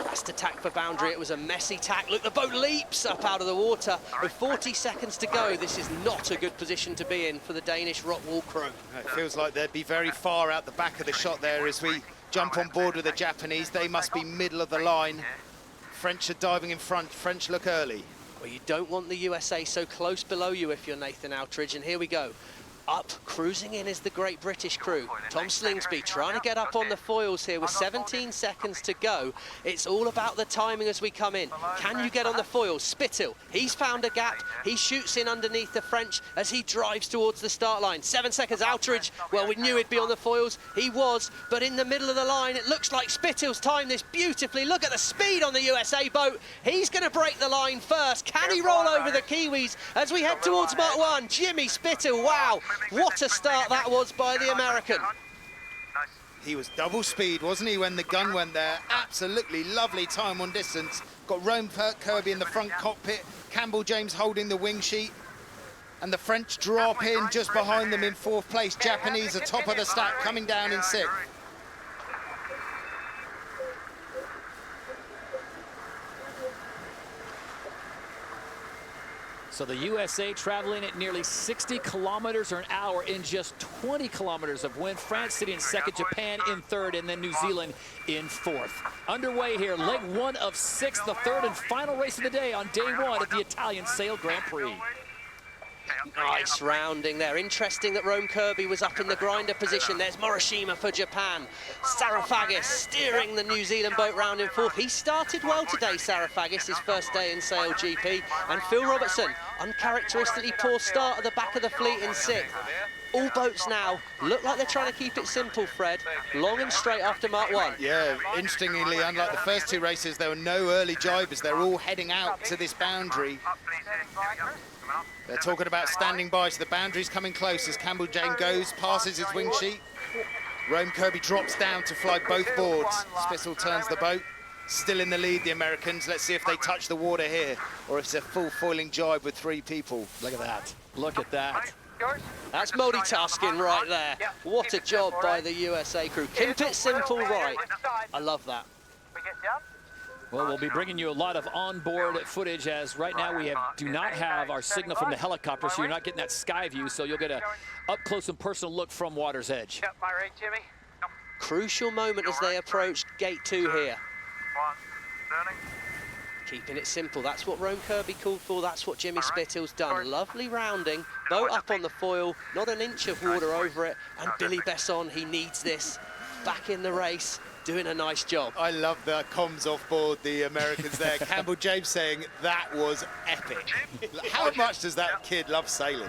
That's to tack for boundary. It was a messy tack. Look, the boat leaps up out of the water. With 40 seconds to go, this is not a good position to be in for the Danish Rockwall crew. It feels like they'd be very far out the back of the shot there as we jump on board with the Japanese. They must be middle of the line. French are diving in front. French look early. Well, you don't want the USA so close below you if you're Nathan Outridge, and here we go. Up, cruising in is the Great British crew. Tom Slingsby trying to get up on the foils here with 17 seconds to go. It's all about the timing as we come in. Can you get on the foils? Spittle, he's found a gap. He shoots in underneath the French as he drives towards the start line. 7 seconds, Outridge. Well, we knew he'd be on the foils. He was, but in the middle of the line, it looks like Spittle's timed this beautifully. Look at the speed on the USA boat. He's going to break the line first. Can he roll over the Kiwis as we head towards Mark 1? Jimmy Spittle, wow. What a start that was by the American. He was double speed, wasn't he, when the gun went there? Absolutely lovely time on distance. Got Rome Kirby in the front cockpit, Campbell James holding the wing sheet, and the French drop in just behind them in 4th place. Japanese are top of the stack, coming down in 6th. So the USA traveling at nearly 60 kilometers an hour in just 20 kilometers of wind. France sitting in 2nd, Japan in 3rd, and then New Zealand in 4th. Underway here, leg 1 of 6, the 3rd and final race of the day on day 1 at the Italian Sail Grand Prix. Nice rounding there. Interesting that Rome Kirby was up in the grinder position. There's Morishima for Japan. Sarafagis steering the New Zealand boat round in 4th. He started well today, Sarafagis, his first day in SailGP. And Phil Robertson, uncharacteristically poor start at the back of the fleet in 6th. All boats now look like they're trying to keep it simple, Fred. Long and straight after Mark 1. Yeah, interestingly, unlike the first 2 races, there were no early jibers. They're all heading out to this boundary. They're talking about standing by, so the boundary's coming close as Campbell James goes, passes his wing sheet. Rome Kirby drops down to fly both boards. Spitzel turns the boat. Still in the lead, the Americans. Let's see if they touch the water here, or if it's a full foiling jibe with 3 people. Look at that. Look at that. That's multitasking right there. What a job by the USA crew. Keep it simple right. I love that. Well, we'll be bringing you a lot of onboard footage, as right now we do not have our signal from the helicopter, so you're not getting that sky view, so you'll get a up-close and personal look from water's edge. Yep, my right, Jimmy. Crucial moment as they approach gate 2 here. 1, turning. Keeping it simple. That's what Rome Kirby called for. That's what Jimmy Spittle's done. Lovely rounding. Boat up on the foil. Not an inch of water over it. And Billy Besson, he needs this. Back in the race. Doing a nice job. I love the comms off board, the Americans there. Campbell James saying that was epic. How much does that kid love sailing?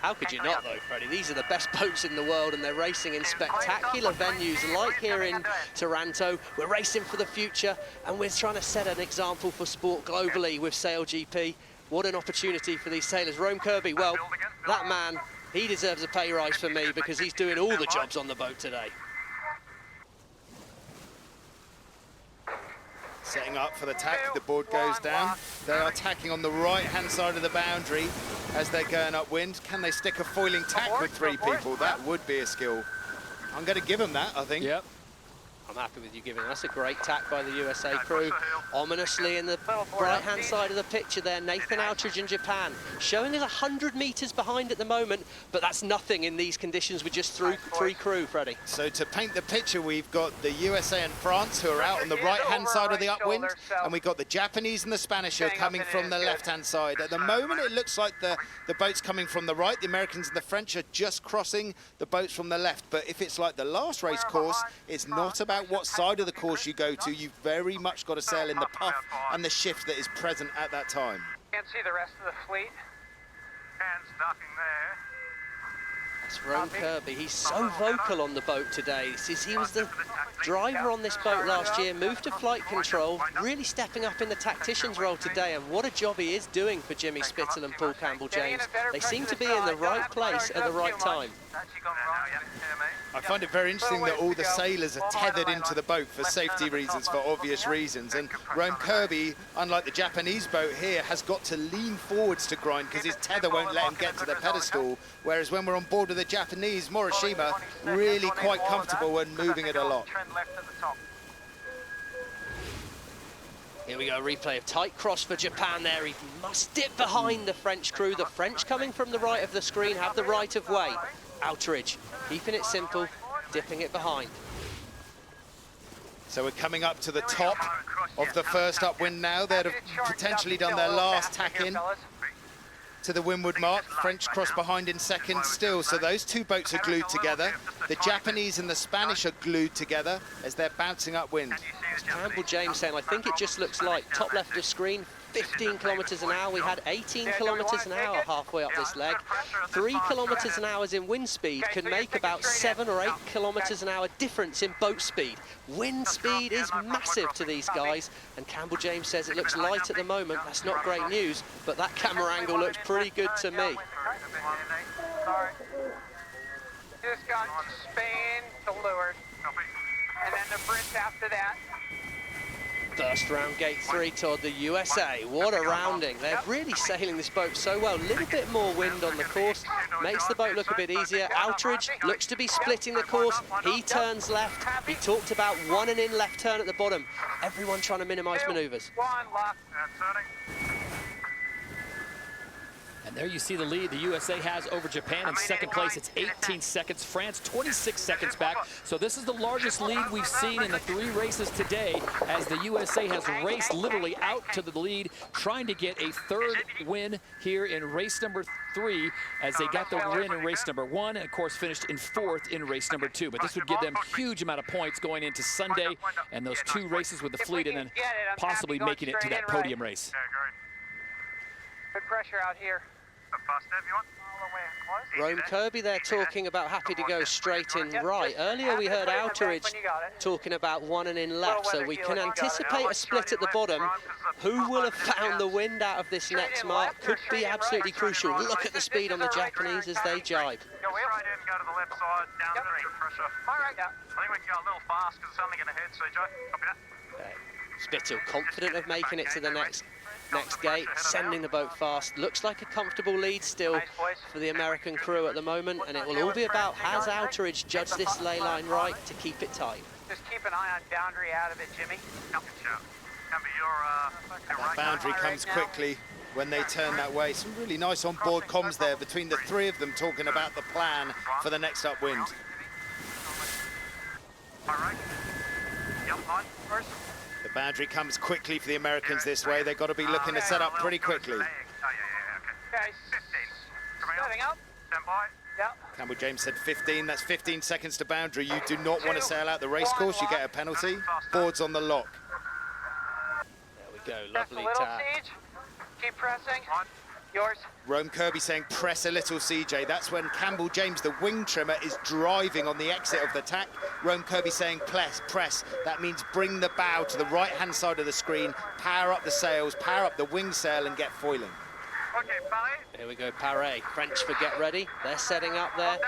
How could you not, though, Freddie? These are the best boats in the world, and they're racing in spectacular venues like here in Taranto. We're racing for the future, and we're trying to set an example for sport globally with SailGP. What an opportunity for these sailors. Rome Kirby, well, that man, he deserves a pay rise for me because he's doing all the jobs on the boat today. Setting up for the tack, the board goes down. They are tacking on the right-hand side of the boundary as they're going upwind. Can they stick a foiling tack with 3 people? That would be a skill. I'm going to give them that, I think. Yep. I'm happy with you giving us a great tack by the USA crew. Ominously in the right-hand side of the picture there, Nathan Outridge in Japan, showing us 100 meters behind at the moment, but that's nothing in these conditions with just 3 crew, Freddie. So to paint the picture, we've got the USA and France who are out on the right-hand side of the upwind, and we've got the Japanese and the Spanish who are coming from the left-hand side. At the moment, it looks like the boats coming from the right. The Americans and the French are just crossing the boats from the left, but if it's like the last race course, it's not about what side of the course you go to. You've very much got to sail in the puff and the shift that is present at that time. Can't see the rest of the fleet. Hands docking there. That's Rome Kirby. He's so vocal on the boat today. He was the driver on this boat last year, moved to flight control, really stepping up in the tactician's role today, and what a job he is doing for Jimmy Spittle and Paul Campbell James. They seem to be in the right place at the right time. I find it very interesting that all the sailors are tethered into the boat for safety reasons, for obvious reasons, and Rome Kirby, unlike the Japanese boat here, has got to lean forwards to grind because his tether won't let him get to the pedestal, whereas when we're on board with the Japanese, Morishima really quite comfortable when moving it a lot. Here we go, replay of tight cross for Japan there. He must dip behind the French crew. The French coming from the right of the screen have the right of way. Outridge, keeping it simple, dipping it behind. So we're coming up to the top of the first upwind now. They'd have potentially done their last tack in to the windward mark. French cross behind in second still. So those 2 boats are glued together. The Japanese and the Spanish are glued together as they're bouncing upwind. Campbell James saying, I think it just looks like top left of screen, 15 kilometers an hour. We had 18 kilometers an hour halfway up this leg. 3 kilometers an hour in wind speed can make about 7 or 8 kilometers an hour difference in boat speed. Wind speed is massive to these guys, and Campbell James says it looks light at the moment. That's not great news, but that camera angle looks pretty good to me. Just got Spain the leeward. Copy. And then the bridge after that. First round, gate 3 toward the USA. What a rounding. They're really sailing this boat so well. A little bit more wind on the course. Makes the boat look a bit easier. Outeridge looks to be splitting the course. He turns left. He talked about one and in left turn at the bottom. Everyone trying to minimise manoeuvres. One left. And turning. And there you see the lead the USA has over Japan in second place. It's 18 seconds. France 26 seconds back. So this is the largest lead we've seen in the 3 races today, as the USA has raced literally out to the lead, trying to get a 3rd win here in race number 3, as they got the win in race number 1 and of course finished in 4th in race number 2. But this would give them a huge amount of points going into Sunday and those 2 races with the fleet, and then possibly making it to that podium race. Good pressure out here. Rome Kirby there talking about happy to go straight in right. Earlier we heard Outeridge talking about one and in left, so we can anticipate a split at the bottom. Who will have found the wind out of this next mark could be absolutely crucial. Look at the speed on the Japanese as they jibe. Go straight in, go to the left side, down the pressure. All right. I think we can go a little fast because it's only going to head, CJ. Copy that. Spittle confident of making it to the next gate, sending the boat fast. Looks like a comfortable lead still for the American crew at the moment, and it will all be about has Outeridge judged this ley line right to keep it tight. Just keep an eye on boundary out of it, Jimmy. That boundary comes quickly when they turn that way. Some really nice on-board comms there between the 3 of them talking about the plan for the next upwind. The boundary comes quickly for the Americans this way. They've got to be looking to set up pretty quickly. Okay. Setting up. Stand by. Yep. Campbell James said 15. That's 15 seconds to boundary. You do not want to sail out the race course. You get a penalty. Boards on the lock. There we go. Press a Lovely little, tap. Siege. Keep pressing. Yours. Rome Kirby saying press a little, CJ. That's when Campbell James, the wing trimmer, is driving on the exit of the tack. Rome Kirby saying press. That means bring the bow to the right-hand side of the screen, power up the sails, power up the wing sail, and get foiling. Okay, Barry. Here we go, Paré. French for get ready. They're setting up there.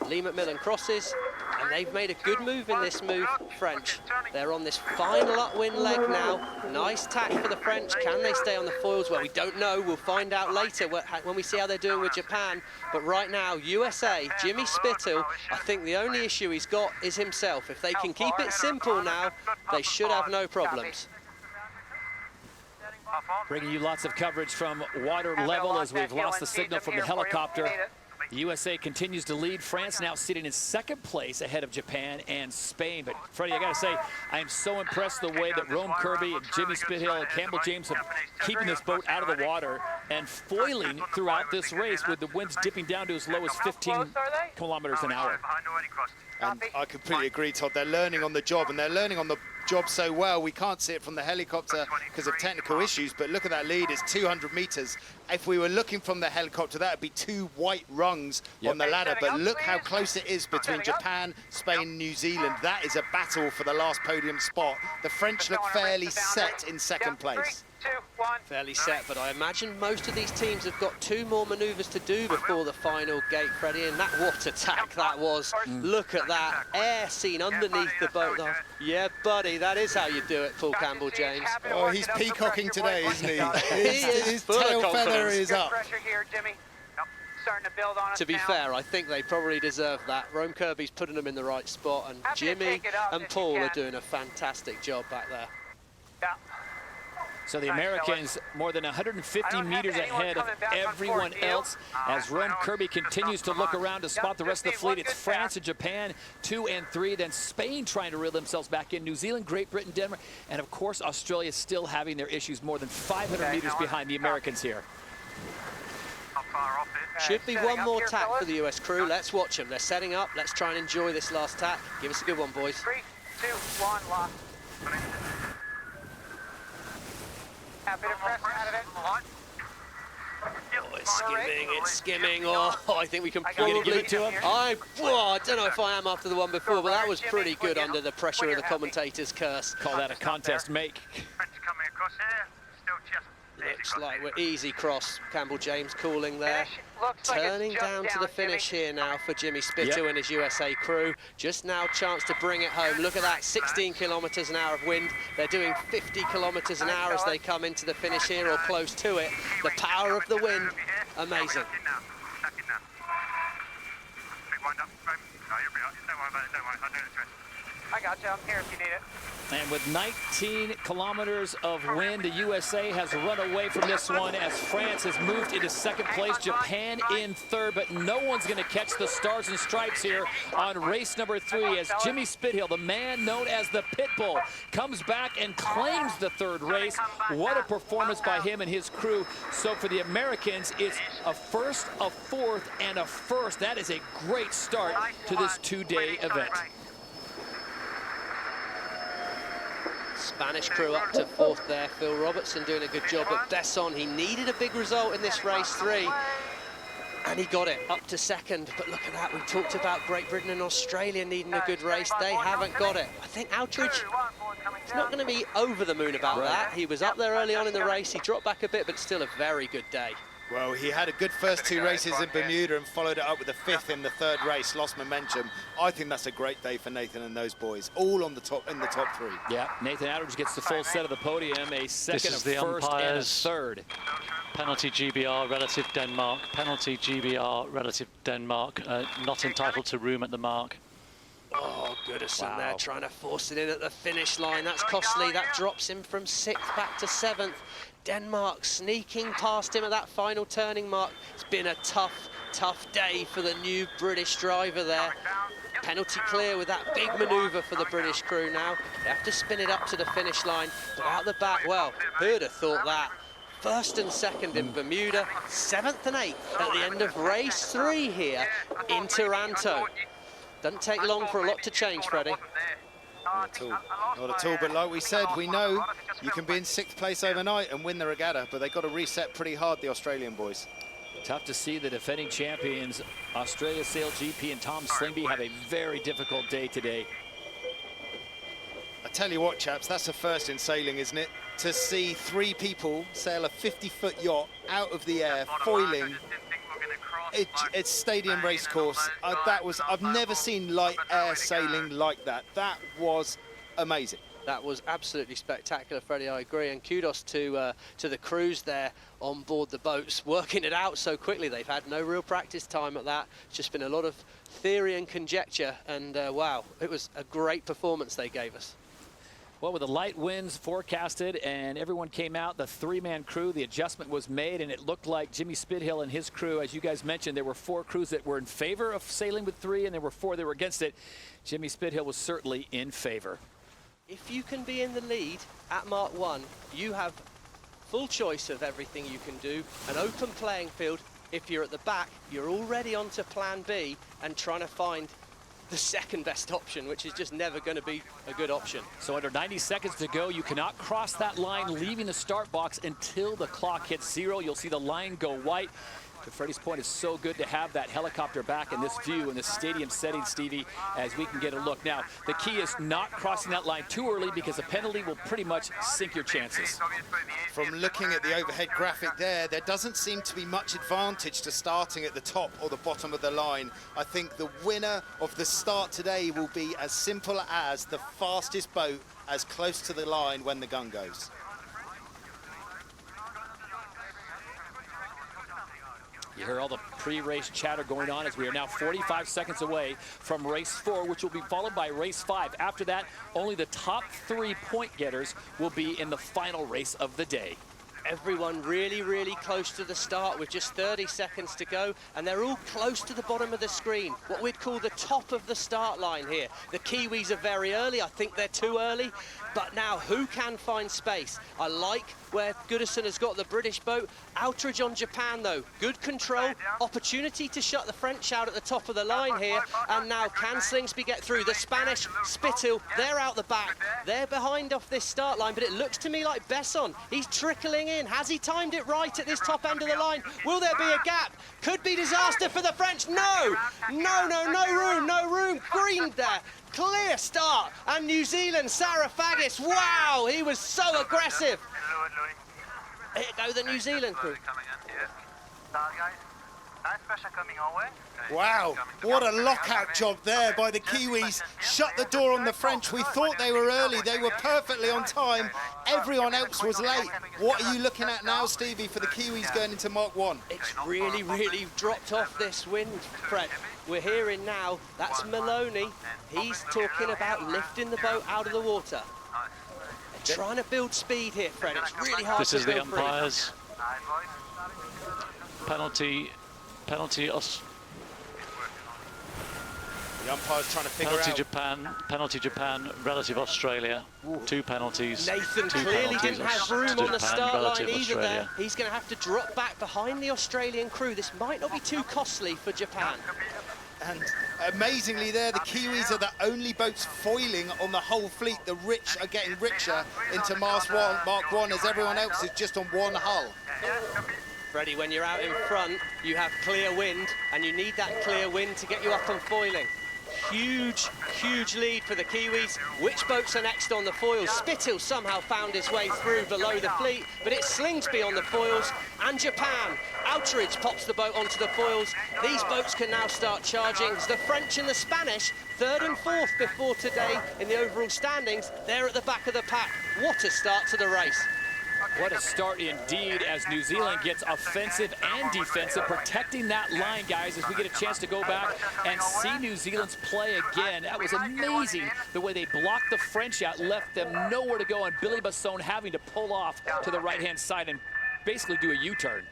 Lee McMillan crosses, and they've made a good move in this move, French. They're on this final upwind leg now. Nice tack for the French. Can they stay on the foils? Well, we don't know. We'll find out later when we see how they're doing with Japan. But right now, USA, Jimmy Spittle, I think the only issue he's got is himself. If they can keep it simple now, they should have no problems. Bringing you lots of coverage from water level as we've lost the signal from the helicopter. The USA continues to lead. France now sitting in second place ahead of Japan and Spain. But Freddie, I got to say, I am so impressed the way that Rome Kirby and Jimmy Spithill and Campbell James have keeping this boat out of the water and foiling throughout this race, with the winds dipping down to as low as 15 kilometers an hour. And I completely agree, Todd. They're learning on the job, and they're learning on the job so well. We can't see it from the helicopter because of technical issues, but look at that lead. It's 200 meters. If we were looking from the helicopter, that would be 2 white rungs on the ladder. But look how close it is between Japan, Spain, New Zealand. That is a battle for the last podium spot. The French look fairly set in second place. 3, 2, 1. Fairly set, but I imagine most of these teams have got 2 more manoeuvres to do before the final gate, Freddie, and that what attack that was. Look at that air scene underneath the boat. Yeah, buddy, that is how you do it, Paul Campbell James. Oh, he's peacocking today, isn't he? His full of tail confidence. feather is up. Pressure here, Jimmy. Starting to build on us To be now. fair, I think they probably deserve that. Rome Kirby's putting them in the right spot, and Happy to Jimmy take it up and if you Paul are can. doing a fantastic job back there. Yeah. So the Nice, Americans more than 150 meters ahead of everyone else, as Rome Kirby continues to look around to spot the rest of the fleet. It's France and Japan 2 and 3, then Spain trying to reel themselves back in, New Zealand, Great Britain, Denmark, and of course Australia still having their issues, more than 500 meters behind the Americans here. How far off it? Should be one more tack for the US crew. Let's watch them. They're setting up. Let's try and enjoy this last tack. Give us a good one, boys. 3, 2, 1, lock. Happy to press out of it. Oh, it's skimming, it's skimming. Oh, I think we can You're probably gonna give it to him? I don't know if I am after the one before, but that was pretty good under the pressure of the commentator's curse. Call that a contest make. French coming across here. Still just. Looks like we're easy cross. Campbell James calling there. Turning down to the finish here now for Jimmy Spittle and his USA crew. Just now chance to bring it home. Look at that, 16 kilometres an hour of wind. They're doing 50 kilometres an hour as they come into the finish here or close to it. The power of the wind, amazing. I got you. I'm here if you need it. And with 19 kilometers of wind, the USA has run away from this one as France has moved into second place, Japan in third, but no one's going to catch the stars and stripes here on race number 3 as Jimmy Spithill, the man known as the Pitbull, comes back and claims the third race. What a performance by him and his crew. So for the Americans, it's a first, a fourth, and a first. That is a great start to this two-day event. Spanish crew up to fourth there. Phil Robertson doing a good job at Besson. He needed a big result in this race 3, and he got it up to second. But look at that, we talked about Great Britain and Australia needing a good race. They haven't got it. I think Outridge is not going to be over the moon about that. He was up there early on in the race. He dropped back a bit, but still a very good day. Well, he had a good first 2 races in Bermuda and followed it up with a 5th in the 3rd race, lost momentum. I think that's a great day for Nathan and those boys, all on the top in the top 3. Yeah, Nathan Outridge gets the full set of the podium, a second, a first, and a third. Penalty GBR relative Denmark, penalty GBR relative Denmark, not entitled to room at the mark. Oh, Goodison there trying to force it in at the finish line. That's costly. That drops him from 6th back to 7th. Denmark sneaking past him at that final turning mark. It's been a tough, tough day for the new British driver there. Penalty clear with that big manoeuvre for the British crew now. They have to spin it up to the finish line, but out the back, well, who'd have thought that? 1st and 2nd in Bermuda, 7th and 8th at the end of race 3 here in Taranto. Doesn't take long for a lot to change, Freddie. Not at all. Not at all, but like we said, we know you can be in 6th place overnight and win the regatta, but they've got to reset pretty hard, the Australian boys. Tough to see the defending champions, Australia SailGP and Tom Slingby, have a very difficult day today. I tell you what, chaps, that's a first in sailing, isn't it? To see 3 people sail a 50-foot yacht out of the air, foiling. It's stadium race course. I've never seen light air sailing like that. That was amazing. That was absolutely spectacular, Freddie, I agree. And kudos to the crews there on board the boats, working it out so quickly. They've had no real practice time at that. It's just been a lot of theory and conjecture. And wow, it was a great performance they gave us. Well, with the light winds forecasted and everyone came out, the 3-man crew, the adjustment was made, and it looked like Jimmy Spithill and his crew, as you guys mentioned, there were 4 crews that were in favor of sailing with 3, and there were 4 that were against it. Jimmy Spithill was certainly in favor. If you can be in the lead at Mark 1, you have full choice of everything you can do, an open playing field. If you're at the back, you're already on to plan B and trying to find the second best option, which is just never going to be a good option. So under 90 seconds to go, you cannot cross that line leaving the start box until the clock hits 0. You'll see the line go white. To Freddie's point, it's so good to have that helicopter back in this view in this stadium setting, Stevie, as we can get a look. Now, the key is not crossing that line too early because a penalty will pretty much sink your chances. From looking at the overhead graphic there doesn't seem to be much advantage to starting at the top or the bottom of the line. I think the winner of the start today will be as simple as the fastest boat as close to the line when the gun goes. You hear all the pre-race chatter going on as we are now 45 seconds away from race 4, which will be followed by race 5. After that, only the top 3 point getters will be in the final race of the day. Everyone really, really close to the start with just 30 seconds to go, and they're all close to the bottom of the screen, what we'd call the top of the start line here. The Kiwis are very early. I think they're too early, but now who can find space? I like where Goodison has got the British boat. Outridge on Japan, though. Good control. Opportunity to shut the French out at the top of the line here, and now can Slingsby get through? The Spanish, Spithill, they're out the back. They're behind off this start line, but it looks to me like Besson. He's trickling in. Has he timed it right at this top end of the line? Will there be a gap? Could be disaster for the French. No! No room. Green there. Clear start. And New Zealand, Sarah Faggis. Wow, he was so aggressive. Here go the New Zealand crew. Coming in here. Start, guys. Nice pressure coming our way. Okay, Wow, what a lockout job there by the Kiwis. Shut the door on the French. We thought they were early. They were perfectly on time. Everyone else was late. What are you looking at now, Stevie, for the Kiwis going into Mark 1? It's really dropped off this wind, Fred. We're hearing now, that's Maloney. He's talking about lifting the boat out of the water. They're trying to build speed here, Fred. It's really hard This to is the go free. umpires. Penalty. The umpire's trying to figure out. Penalty Japan, relative Australia. 2 penalties. Nathan two clearly penalties didn't have to room on the Japan, start line relative either Australia. there. He's going to have to drop back behind the Australian crew. This might not be too costly for Japan. And amazingly there, the Kiwis are the only boats foiling on the whole fleet. The rich are getting richer into Mark 1 as everyone else is just on one hull. Freddie, when you're out in front, you have clear wind, and you need that clear wind to get you up on foiling. Huge lead for the Kiwis. Which boats are next on the foils? Spithill somehow found his way through below the fleet, but it's Slingsby on the foils, and Japan. Outeridge pops the boat onto the foils. These boats can now start charging. It's the French and the Spanish, 3rd and 4th before today in the overall standings. They're at the back of the pack. What a start to the race. What a start indeed as New Zealand gets offensive and defensive, protecting that line, guys, as we get a chance to go back and see New Zealand's play again. That was amazing, the way they blocked the French out, left them nowhere to go, and Billy Basson having to pull off to the right-hand side and basically do a U-turn.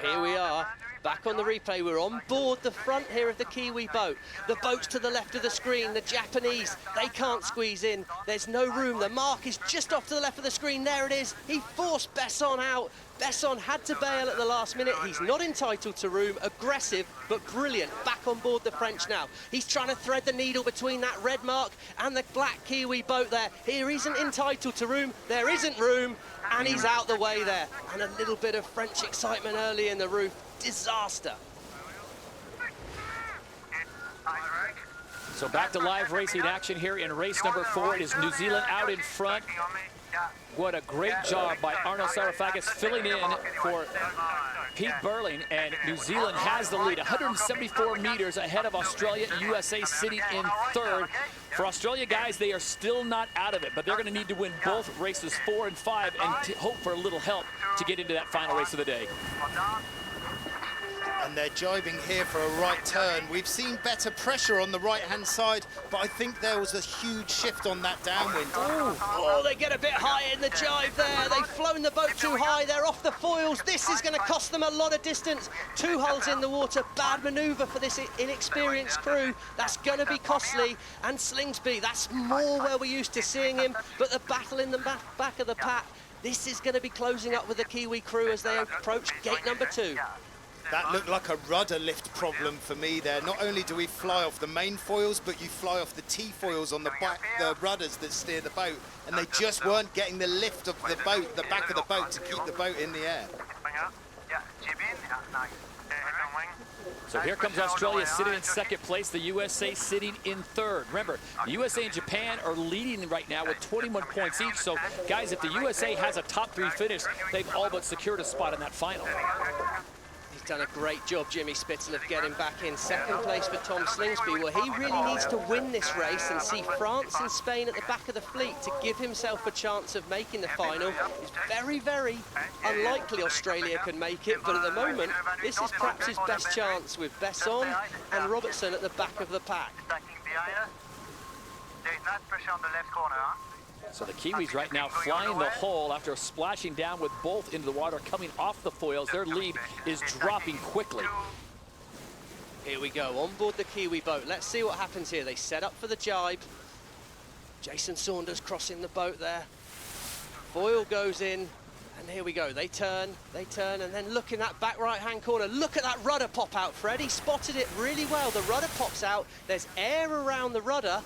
Here we are, back on the replay. We're on board the front here of the Kiwi boat. The boats to the left of the screen, the Japanese, they can't squeeze in. There's no room. The mark is just off to the left of the screen. There it is. He forced Besson out. Besson had to bail at the last minute. He's not entitled to room. Aggressive, but brilliant. Back on board the French now. He's trying to thread the needle between that red mark and the black Kiwi boat there. Here isn't entitled to room. There isn't room, and he's out the way there. And a little bit of French excitement early in the roof. Disaster. So back to live racing action here in race number 4. It is New Zealand out in front. What a great job by Arno Sarafakis filling in for Pete Burling, and New Zealand has the lead, 174 meters ahead of Australia. USA sitting in 3rd. For Australia, guys, they are still not out of it, but they're going to need to win both races 4 and 5 and to hope for a little help to get into that final race of the day. And they're jibing here for a right turn. We've seen better pressure on the right-hand side, but I think there was a huge shift on that downwind. Oh, they get a bit high in the jibe there. They've flown the boat too high. They're off the foils. This is going to cost them a lot of distance. 2 hulls in the water. Bad manoeuvre for this inexperienced crew. That's going to be costly. And Slingsby, that's more where we're used to seeing him. But the battle in the back of the pack, this is going to be closing up with the Kiwi crew as they approach gate number 2. That looked like a rudder lift problem for me there. Not only do we fly off the main foils, but you fly off the T-foils on the back, the rudders that steer the boat, and they just weren't getting the lift of the boat, the back of the boat, to keep the boat in the air. So here comes Australia sitting in 2nd place, the USA sitting in 3rd. Remember, the USA and Japan are leading right now with 21 points each. So, guys, if the USA has a top 3 finish, they've all but secured a spot in that final. He's done a great job, Jimmy Spitzel, of getting back in 2nd place for Tom Slingsby. Well, he really needs to win this race and see France and Spain at the back of the fleet to give himself a chance of making the final. It's very unlikely Australia can make it, but at the moment, this is perhaps his best chance with Besson and Robertson at the back of the pack. There's not pressure on the left corner, huh? So the Kiwis right now flying the hole after splashing down with both into the water, coming off the foils. Their lead is dropping quickly. Here we go, on board the Kiwi boat. Let's see what happens here. They set up for the jibe. Jason Saunders crossing the boat there. Foil goes in, and here we go. They turn, and then look in that back right-hand corner. Look at that rudder pop out, Fred. He spotted it really well. The rudder pops out. There's air around the rudder.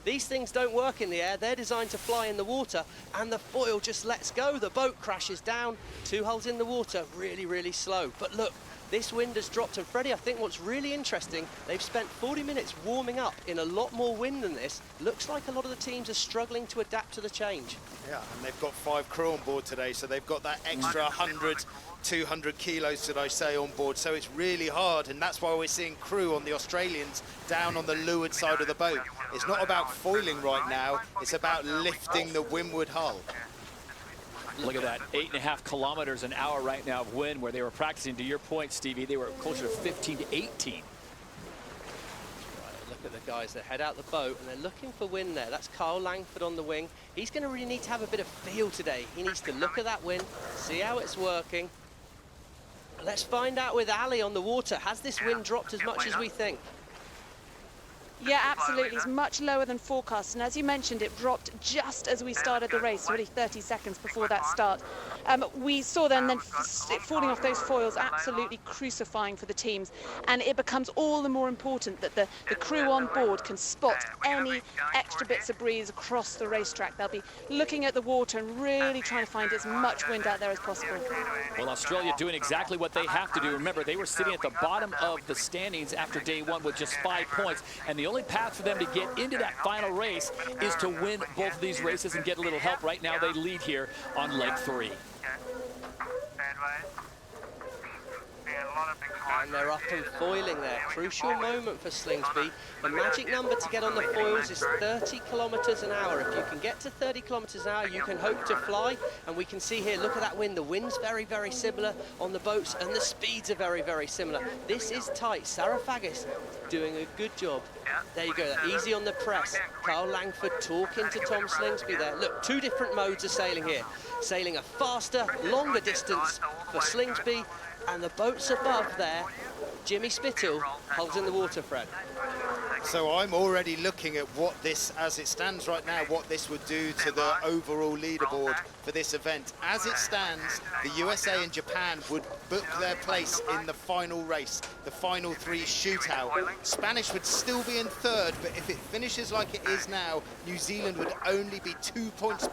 These things don't work in the air. They're designed to fly in the water, and the foil just lets go. The boat crashes down. 2 hulls in the water, really slow. But look, This wind has dropped, and Freddie, I think what's really interesting, they've spent 40 minutes warming up in a lot more wind than this. Looks like a lot of the teams are struggling to adapt to the change. Yeah, and they've got 5 crew on board today, so they've got that extra 100, 200 kilos, should I say, on board. So it's really hard, and that's why we're seeing crew on the Australians down on the leeward side of the boat. It's not about foiling right now, it's about lifting the windward hull. Look at that, 8.5 kilometers an hour right now of wind, where they were practicing, to your point, Stevie, they were closer to 15 to 18. Right, look at the guys that head out the boat, and they're looking for wind there. That's Kyle Langford on the wing. He's going to really need to have a bit of feel today. He needs to look at that wind, see how it's working. Let's find out with Ali on the water. Has this wind dropped as much as we think? Yeah, absolutely. It's much lower than forecast. And as you mentioned, it dropped just as we started the race, really 30 seconds before that start. We saw then it falling off those foils, absolutely crucifying for the teams. And it becomes all the more important that the crew on board can spot any extra bits of breeze across the racetrack. They'll be looking at the water and really trying to find as much wind out there as possible. Well, Australia doing exactly what they have to do. Remember, they were sitting at the bottom of the standings after day 1 with just 5 points. And the only path for them to get into that final race is to win both of these races and get a little help. Right now, they lead here on leg 3. And they're up and foiling there. Crucial moment for Slingsby. The magic number to get on the foils is 30 kilometers an hour. If you can get to 30 kilometers an hour, you can hope to fly. And we can see here, look at that wind. The wind's very, very similar on the boats, and the speeds are very, very similar. This is tight. Sarah Faggis doing a good job. There you go, easy on the press. Kyle Langford talking to Tom Slingsby there. Look, 2 different modes of sailing here. Sailing a faster, longer distance for Slingsby, and the boats above there, Jimmy Spithill holds in the water, Fred. So I'm already looking at what this, as it stands right now, what this would do to the overall leaderboard for this event. As it stands, the USA and Japan would book their place in the final race, the final 3 shootout. Spanish would still be in 3rd, but if it finishes like it is now, New Zealand would only be 2 points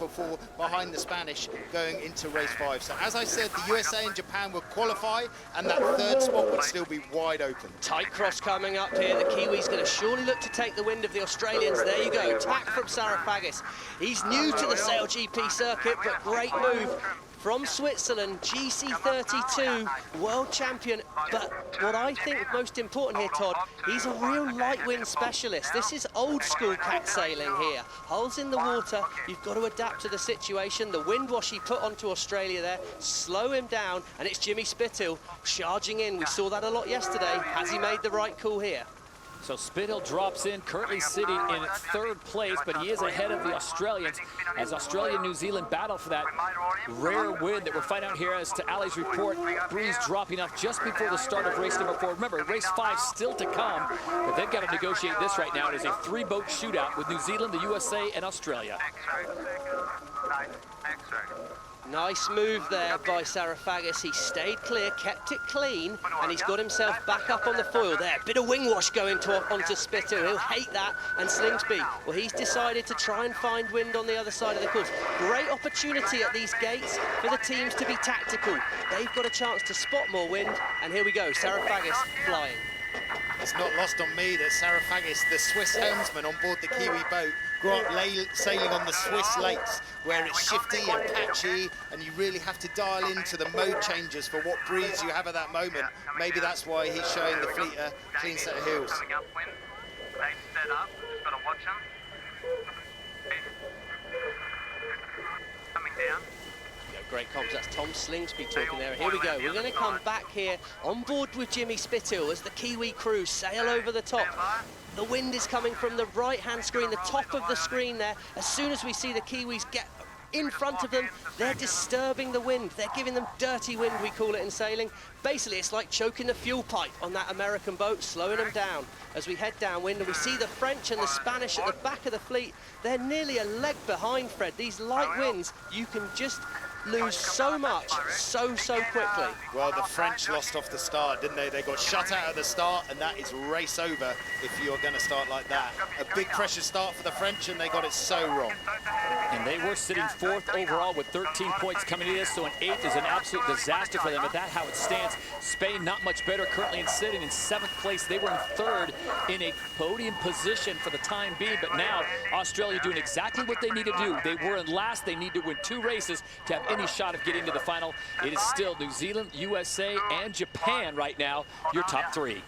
behind the Spanish going into race 5. So as I said, the USA and Japan would qualify, and that 3rd spot would still be wide open. Tight cross coming up here. The Kiwi's going to surely look to take the wind of the Australians. There you go, tack from Sarah Faggis. He's new to the SailGP circuit, but great move from Switzerland, GC32, world champion. But what I think most important here, Todd, he's a real light wind specialist. This is old school cat sailing here. Hulls in the water, you've got to adapt to the situation. The wind wash he put onto Australia there, slow him down, and it's Jimmy Spithill charging in. We saw that a lot yesterday. Has he made the right call here? So Spithill drops in, currently sitting in 3rd place, but he is ahead of the Australians as Australia and New Zealand battle for that rare wind that we're finding out here. As to Ali's report, breeze dropping off just before the start of race number 4. Remember, race 5 still to come, but they've got to negotiate this right now. It is a 3-boat shootout with New Zealand, the USA, and Australia. Nice move there by Sarah Faggis. He stayed clear, kept it clean, and he's got himself back up on the foil there. Bit of wing wash going onto Spithill. He'll hate that. And Slingsby, well, he's decided to try and find wind on the other side of the course. Great opportunity at these gates for the teams to be tactical. They've got a chance to spot more wind, and here we go, Sarah Faggis flying. It's not lost on me that Sarah Faggis, the Swiss helmsman on board the Kiwi boat, grew up sailing on the Swiss lakes, where it's shifty and patchy, and you really have to dial into the mode changes for what breeze you have at that moment. Maybe that's why he's showing the fleet a clean set of heels. Coming upwind, stay set up, just got to watch them. Coming down. Great comms, that's Tom Slingsby talking there. Here we go, we're going to come back here on board with Jimmy Spithill as the Kiwi crew sail over the top. The wind is coming from the right-hand screen, the top of the screen there. As soon as we see the Kiwis get in front of them, they're disturbing the wind. They're giving them dirty wind, we call it in sailing. Basically, it's like choking the fuel pipe on that American boat, slowing them down as we head downwind. And we see the French and the Spanish at the back of the fleet. They're nearly a leg behind, Fred. These light winds, you can just lose so much so quickly. Well, the French lost off the start, didn't they? They got shut out at the start, and that is race over if you're going to start like that. A big pressure start for the French, and they got it so wrong. And they were sitting 4th overall with 13 points coming into this, so an 8th is an absolute disaster for them. But that's how it stands. Spain not much better, currently sitting in 7th place. They were in 3rd in a podium position for the time being, but now Australia doing exactly what they need to do. They were in last. They need to win 2 races to have any shot of getting to the final. It is still New Zealand, USA, and Japan right now, your top 3.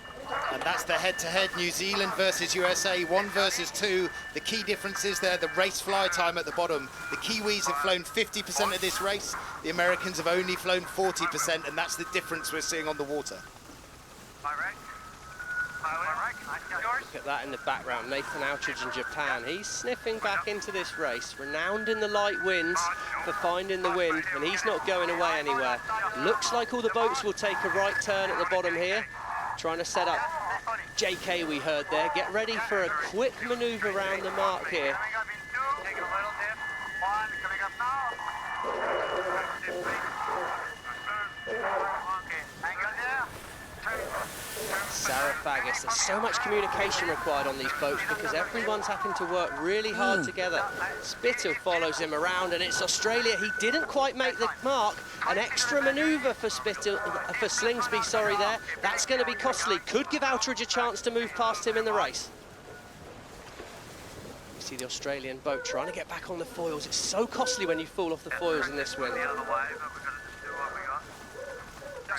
And that's the head-to-head, New Zealand versus USA, 1 versus 2. The key difference is there, the race fly time at the bottom. The Kiwis have flown 50% of this race. The Americans have only flown 40%, and that's the difference we're seeing on the water. Look at that in the background, Nathan Outridge in Japan. He's sniffing back into this race, renowned in the light winds for finding the wind, and he's not going away anywhere. Looks like all the boats will take a right turn at the bottom here, trying to set up JK we heard there. Get ready for a quick manoeuvre around the mark here. Saraphagus, there's so much communication required on these boats because everyone's having to work really hard together. Spittle follows him around, and it's Australia. He didn't quite make the mark. An extra manoeuvre for Slingsby, sorry there. That's going to be costly. Could give Outridge a chance to move past him in the race. You see the Australian boat trying to get back on the foils. It's so costly when you fall off the foils in this wind.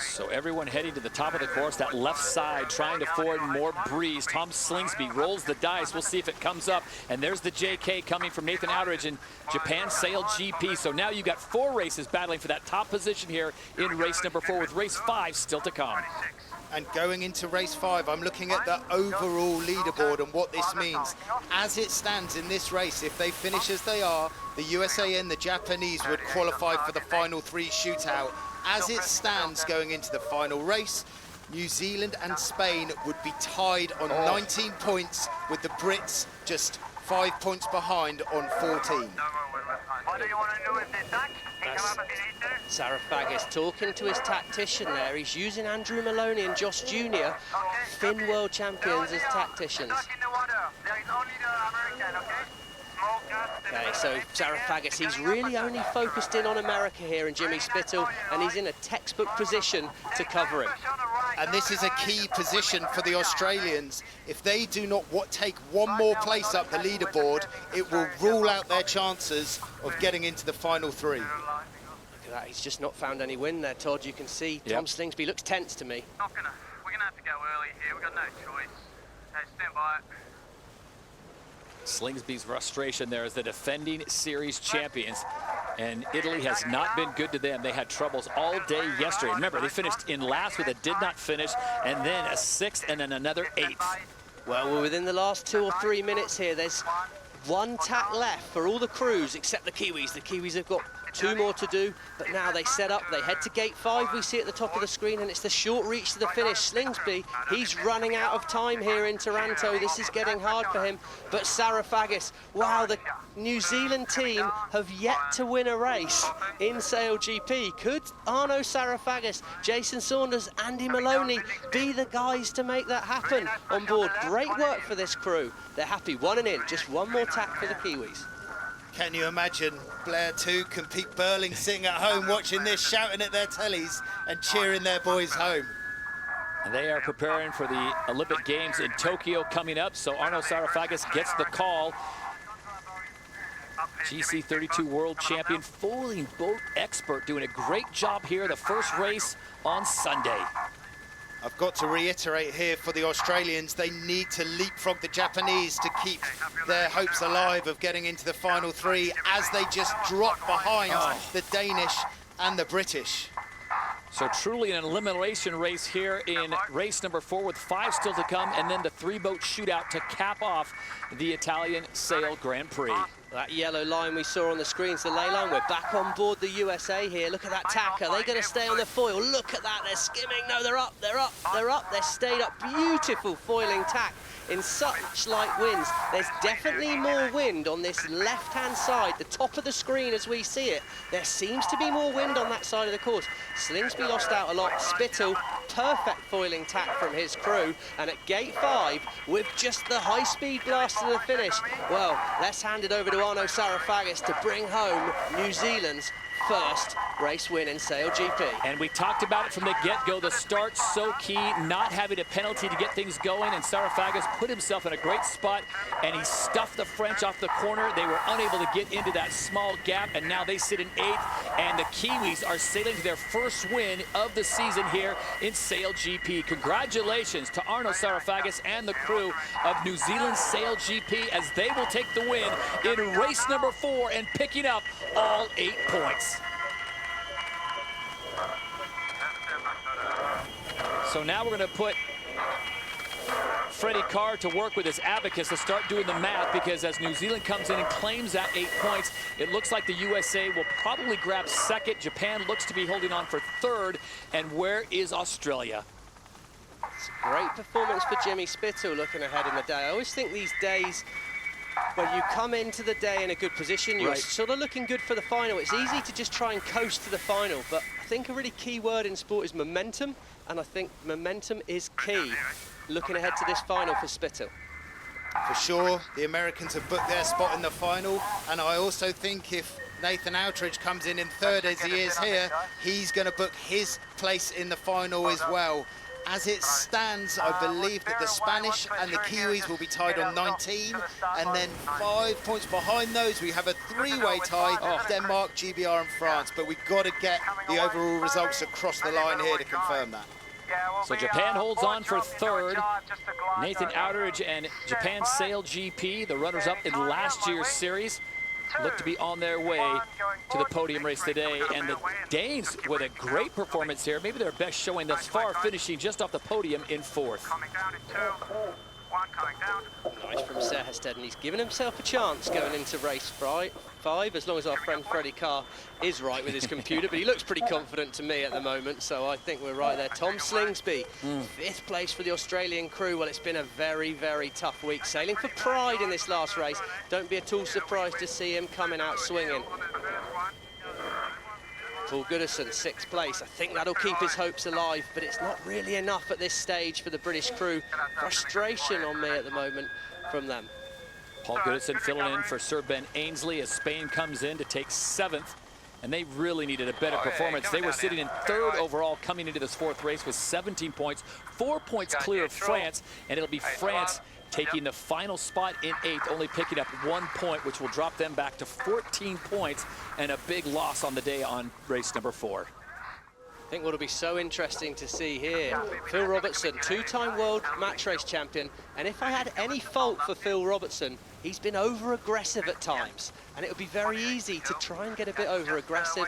So everyone heading to the top of the course, that left side trying to forward more breeze. Tom Slingsby rolls the dice. We'll see if it comes up. And there's the JK coming from Nathan Outridge in Japan SailGP. So now you've got 4 races battling for that top position here in race number 4, with race 5 still to come. And going into race 5, I'm looking at the overall leaderboard and what this means. As it stands in this race, if they finish as they are, the USA and the Japanese would qualify for the final 3 shootout. As it stands going into the final race, New Zealand and Spain would be tied on 19 points, with the Brits just 5 points behind on 14. What do you want to do with this, Zach? Saraphagus talking to his tactician there. He's using Andrew Maloney and Josh Jr., Finn world champions, as tacticians. Okay, so Saraphagus, he's really only focused in on America here and Jimmy Spittle, and he's in a textbook position to cover him. And this is a key position for the Australians. If they do not take 1 more place up the leaderboard, it will rule out their chances of getting into the final 3. Look at that, he's just not found any wind there, Todd. You can see Tom Slingsby looks tense to me. We're gonna have to go early here. We've got no choice. Okay, stand by. Slingsby's frustration there as the defending series champions, and Italy has not been good to them. They had troubles all day yesterday. Remember, they finished in last with a did not finish, and then a 6th and then another 8th. Well, we're within the last 2 or 3 minutes here. There's 1 tack left for all the crews except the Kiwis. The Kiwis have got 2 more to do, but now they set up, they head to gate 5, we see at the top of the screen, and it's the short reach to the finish. Slingsby, he's running out of time here in Taranto. This is getting hard for him, but Saraphagus, wow, the New Zealand team have yet to win a race in SailGP. Could Arno Saraphagus, Jason Saunders, Andy Maloney be the guys to make that happen on board? Great work for this crew. They're happy, 1 and in, just 1 more tack for the Kiwis. Can you imagine Blair Tuke and Pete Burling sitting at home watching this, shouting at their tellies and cheering their boys home? And they are preparing for the Olympic Games in Tokyo coming up, so Arno Saraphagus gets the call. GC32 world champion, foiling boat expert, doing a great job here, the first race on Sunday. I've got to reiterate here for the Australians, they need to leapfrog the Japanese to keep their hopes alive of getting into the final 3 as they just drop behind the Danish and the British. So truly an elimination race here in race number 4 with 5 still to come, and then the 3-boat shootout to cap off the Italian Sail Grand Prix. That yellow line we saw on the screens, the ley line, we're back on board the USA here. Look at that tack. Are they going to stay on the foil? Look at that, they're skimming. No, they're up, they're up, they're up. They're stayed up. Beautiful foiling tack in such light winds. There's definitely more wind on this left-hand side, the top of the screen as we see it. There seems to be more wind on that side of the course. Slingsby lost out a lot. Spittle, perfect foiling tack from his crew. And at gate 5, with just the high-speed blast to the finish, well, let's hand it over to Arno Sarafagis to bring home New Zealand's first race win in SailGP. And we talked about it from the get-go. The start's so key, not having a penalty to get things going, and Sarafagis put himself in a great spot, and he stuffed the French off the corner. They were unable to get into that small gap, and now they sit in 8th, and the Kiwis are sailing to their first win of the season here in SailGP. Congratulations to Arno Sarafagis and the crew of New Zealand SailGP as they will take the win in race number 4 and picking up all 8 points. So now we're going to put Freddie Carr to work with his abacus to start doing the math, because as New Zealand comes in and claims that 8 points, it looks like the USA will probably grab 2nd. Japan looks to be holding on for 3rd. And where is Australia? It's a great performance for Jimmy Spittle looking ahead in the day. I always think these days, when you come into the day in a good position, you're sort of looking good for the final. It's easy to just try and coast to the final, but I think a really key word in sport is momentum, and I think momentum is key looking ahead to this final for Spittle. For sure, the Americans have booked their spot in the final, and I also think if Nathan Outridge comes in 3rd as he is here, he's going to book his place in the final as well. As it stands, I believe that the Spanish and the Kiwis will be tied on 19, and then 5 points behind those, we have a 3-way tie, Denmark, GBR and France, but we've got to get the overall results across the line here to confirm that. So Japan holds on for 3rd. Nathan Outridge and Japan SailGP, the runners-up in last year's series, look to be on their way to the podium race today. And the Danes with a great performance here, maybe their best showing thus far, finishing just off the podium in 4th. Nice from Seherstedt, and he's given himself a chance going into race 5, as long as our friend Freddie Carr is right with his computer, but he looks pretty confident to me at the moment, so I think we're right there. Tom Slingsby, 5th place for the Australian crew. Well, it's been a very, very tough week, sailing for pride in this last race. Don't be at all surprised to see him coming out swinging. Paul Goodison, 6th place. I think that'll keep his hopes alive, but it's not really enough at this stage for the British crew. Frustration on me at the moment from them. Paul Goodison filling in for Sir Ben Ainsley as Spain comes in to take 7th. And they really needed a better performance. They were sitting in 3rd overall coming into this 4th race with 17 points, 4 points clear of France, and it'll be France taking the final spot in 8th, only picking up 1 point, which will drop them back to 14 points, and a big loss on the day on race number 4. I think what'll be so interesting to see here, Phil Robertson, 2-time world match race champion, and if I had any fault for Phil Robertson, he's been over-aggressive at times, and it would be very easy to try and get a bit over-aggressive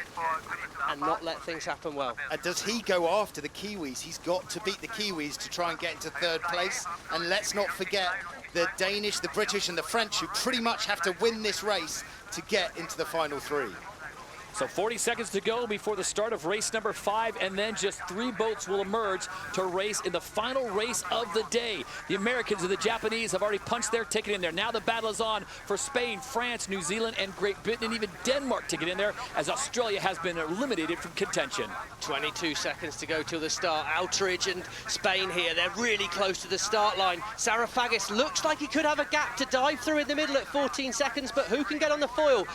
and not let things happen well. And does he go after the Kiwis? He's got to beat the Kiwis to try and get into 3rd place, and let's not forget the Danish, the British and the French, who pretty much have to win this race to get into the final 3. So 40 seconds to go before the start of race number 5, and then just 3 boats will emerge to race in the final race of the day. The Americans and the Japanese have already punched their ticket in there. Now the battle is on for Spain, France, New Zealand, and Great Britain, and even Denmark to get in there, as Australia has been eliminated from contention. 22 seconds to go till the start. Outridge and Spain here, they're really close to the start line. Sarafagis looks like he could have a gap to dive through in the middle at 14 seconds, but who can get on the foil?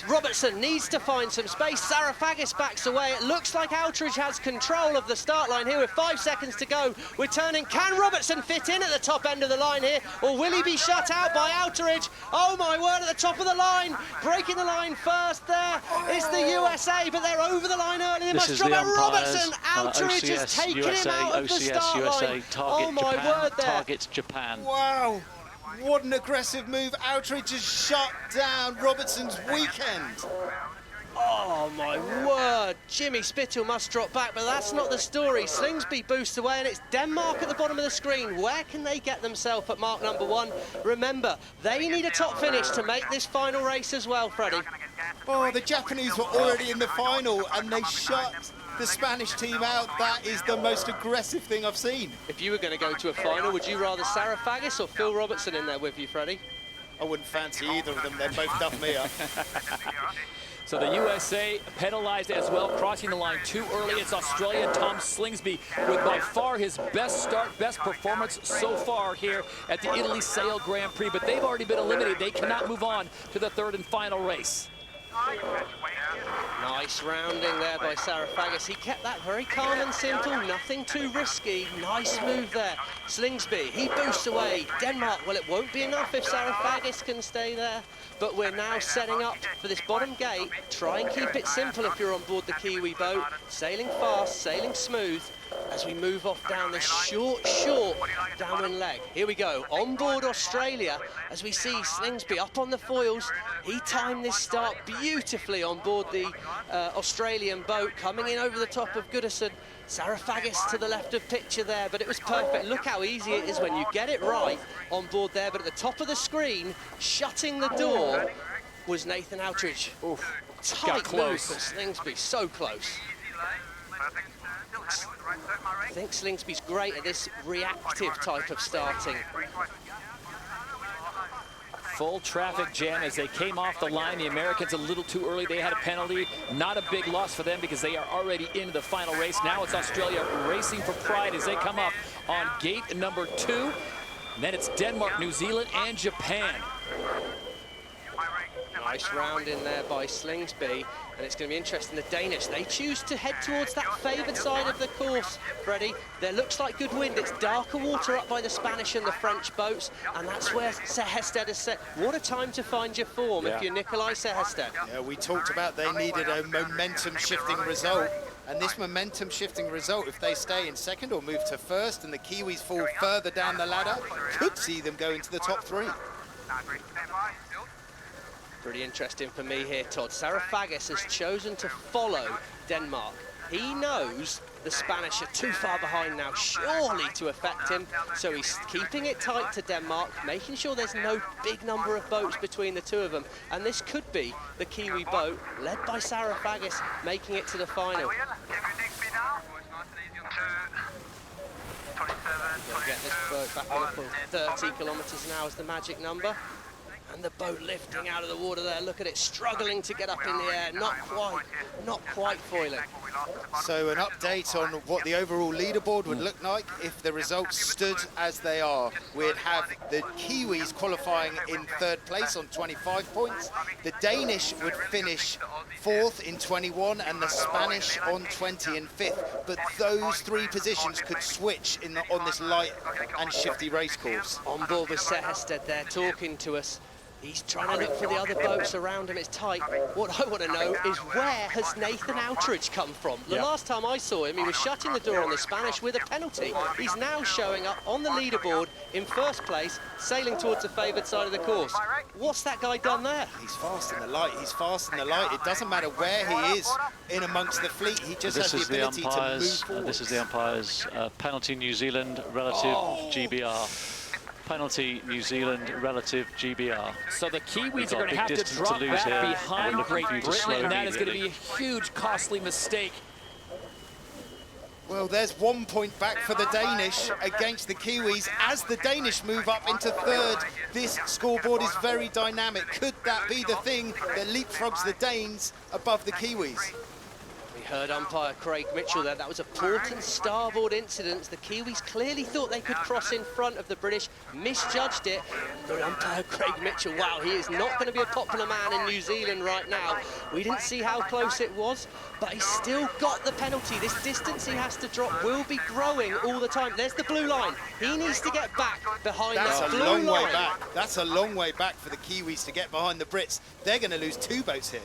Robertson needs to find some space. Sarafagis backs away. It looks like Outridge has control of the start line here with 5 seconds to go. We're turning. Can Robertson fit in at the top end of the line here, or will he be shut out by Outridge? Oh my word, at the top of the line, breaking the line first there. It's the USA, but they're over the line early. They must drop it. Robertson, Outridge has taken him out of the start line. Oh my word there. Targets Japan. Wow. What an aggressive move. Outridge has shut down Robertson's weekend. Oh my word, Jimmy Spittle must drop back, but that's not the story. Slingsby boosts away and it's Denmark at the bottom of the screen. Where can they get themselves at mark number 1? Remember, they need a top finish to make this final race as well, Freddie. Oh, the Japanese were already in the final and they shut the Spanish team out. That is the most aggressive thing I've seen. If you were going to go to a final, would you rather Sarah Faggis or Phil Robertson in there with you, Freddie? I wouldn't fancy either of them. They both duff me up. So the USA penalized as well, crossing the line too early. It's Australian Tom Slingsby with by far his best start, best performance so far here at the Italy Sail Grand Prix, but they've already been eliminated. They cannot move on to the third and final race. Nice rounding there by Sarah Faggis. He kept that very calm and simple, nothing too risky. Nice move there. Slingsby, he boosts away. Denmark, well, it won't be enough if Sarah Faggis can stay there. But we're now setting up for this bottom gate. Try and keep it simple if you're on board the Kiwi boat. Sailing fast, sailing smooth, as we move off down this short downwind leg. Here we go, on board Australia, as we see Slingsby up on the foils. He timed this start beautifully on board the Australian boat, coming in over the top of Goodison. Sarah Faggis to the left of picture there, but it was perfect. Look how easy it is when you get it right on board there, but at the top of the screen, shutting the door, was Nathan Outridge. Oof. Tight move for Slingsby, so close. I think Slingsby's great at this reactive type of starting. Full traffic jam as they came off the line. The Americans a little too early. They had a penalty. Not a big loss for them because they are already into the final race. Now it's Australia racing for pride as they come up on gate number 2. And then it's Denmark, New Zealand, and Japan. Nice round in there by Slingsby, and it's going to be interesting. The Danish, they choose to head towards that favoured side of the course, Freddie. There looks like good wind. It's darker water up by the Spanish and the French boats, and that's where Sehested has set. What a time to find your form if you're Nikolai Sehested. Yeah, we talked about they needed a momentum-shifting result, and this momentum-shifting result, if they stay in second or move to first and the Kiwis fall further down the ladder, could see them go into the top 3. Pretty interesting for me here, Todd. Sarah Faggis has chosen to follow Denmark. He knows the Spanish are too far behind now, surely to affect him. So he's keeping it tight to Denmark, making sure there's no big number of boats between the two of them. And this could be the Kiwi boat, led by Sarah Faggis, making it to the final. Get this boat back up for 30 kilometres an hour is the magic number. And the boat lifting out of the water there. Look at it, struggling to get up in the air. Not quite foiling. So an update on what the overall leaderboard would look like if the results stood as they are. We'd have the Kiwis qualifying in 3rd place on 25 points. The Danish would finish 4th in 21 and the Spanish on 20 and 5th. But those 3 positions could switch on this light and shifty race course. On board with Sehested there talking to us. He's trying to look for the other boats around him. It's tight. What I want to know is where has Nathan Outridge come from? The last time I saw him, he was shutting the door on the Spanish with a penalty. He's now showing up on the leaderboard in 1st place, sailing towards the favoured side of the course. What's that guy done there? He's fast in the light. He's fast in the light. It doesn't matter where he is in amongst the fleet. He just has the ability to move forward. This is the umpire's penalty New Zealand relative GBR. Penalty New Zealand relative GBR. So the Kiwis are going to have to drop back behind Great Britain, and that is going to be a huge, costly mistake. Well, there's 1 point back for the Danish against the Kiwis as the Danish move up into 3rd. This scoreboard is very dynamic. Could that be the thing that leapfrogs the Danes above the Kiwis? Heard umpire Craig Mitchell there. That was a port and starboard incident. The Kiwis clearly thought they could cross in front of the British, misjudged it. But umpire Craig Mitchell, wow, he is not going to be a popular man in New Zealand right now. We didn't see how close it was, but he still got the penalty. This distance he has to drop will be growing all the time. There's the blue line. He needs to get back behind that blue line. That's a long way back. That's a long way back for the Kiwis to get behind the Brits. They're going to lose 2 boats here.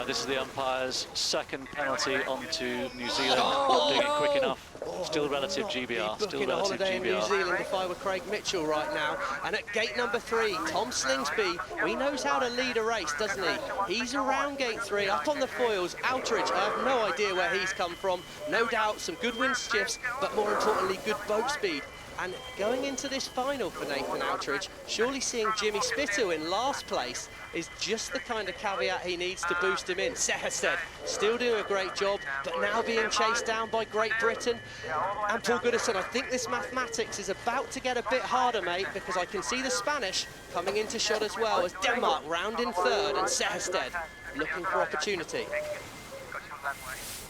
This is the umpire's 2nd penalty onto New Zealand, not doing it quick enough. Still relative Not GBR, be still booking a relative holiday in New GBR. Zealand if I were Craig Mitchell right now. And at gate number 3, Tom Slingsby, he knows how to lead a race, doesn't he? He's around gate 3, up on the foils. Outridge, I have no idea where he's come from. No doubt some good wind shifts, but more importantly, good boat speed. And going into this final for Nathan Outridge, surely seeing Jimmy Spittle in last place is just the kind of caveat he needs to boost him in. Seherstedt still doing a great job, but now being chased down by Great Britain. And Paul Goodison, I think this mathematics is about to get a bit harder, mate, because I can see the Spanish coming into shot as well as Denmark round in third and Seherstedt looking for opportunity.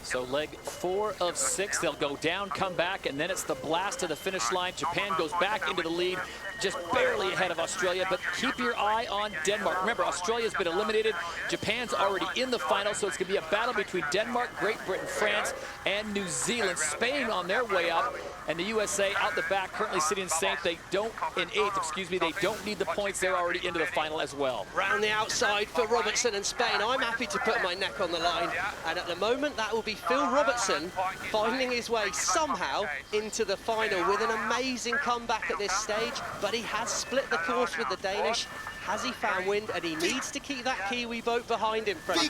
So leg 4 of 6, they'll go down, come back, and then it's the blast to the finish line. Japan goes back into the lead, just barely ahead of Australia, but keep your eye on Denmark. Remember, Australia's been eliminated. Japan's already in the final, so it's going to be a battle between Denmark, Great Britain, France, and New Zealand. Spain on their way up, and the USA out the back, currently sitting in 8th. They don't need the points. They're already into the final as well. Round the outside for Robertson and Spain. I'm happy to put my neck on the line, and at the moment that will be Phil Robertson finding his way somehow into the final with an amazing comeback at this stage, but he has split the course with the Danish. Has he found wind? And he needs to keep that Kiwi boat behind him, Freddie.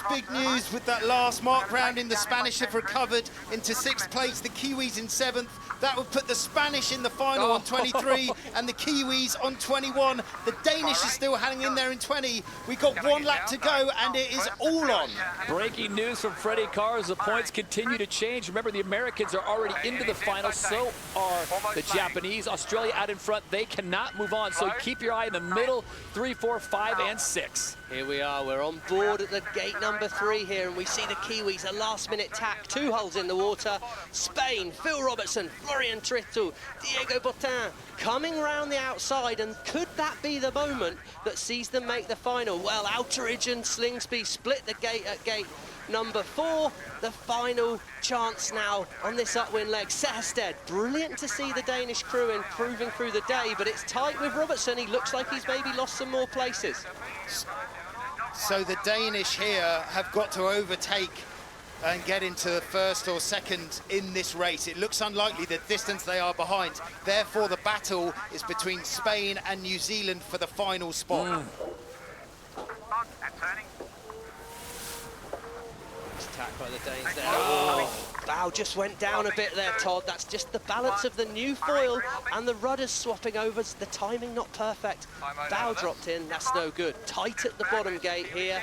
Big news with that last mark rounding. The Spanish have recovered into 6th place, the Kiwis in 7th. That would put the Spanish in the final on 23 and the Kiwis on 21. The Danish is still hanging in there in 20. We've got 1 lap to go and it is all on. Breaking news from Freddie Carr as the points continue to change. Remember, the Americans are already into the final, so are the Japanese. Australia out in front, they cannot move on, so keep your eye in the middle, 3, 4, 5, and 6. Here we are, we're on board at the gate number 3 here, and we see the Kiwis, a last-minute tack, 2 holes in the water. Spain, Phil Robertson, Florian Trittel, Diego Botin coming round the outside, and could that be the moment that sees them make the final? Well, Outridge and Slingsby split the gate at gate number 4. The final chance now on this upwind leg. Seherstedt, brilliant to see the Danish crew improving through the day, but it's tight with Robertson. He looks like he's maybe lost some more places. So the Danish here have got to overtake and get into first or second in this race. It looks unlikely the distance they are behind. Therefore, the battle is between Spain and New Zealand for the final spot. Attacked by the Danes there. Oh, bow just went down a bit there, Todd. That's just the balance of the new foil and the rudders swapping over. The timing not perfect. Bow dropped in, that's no good. Tight at the bottom gate here.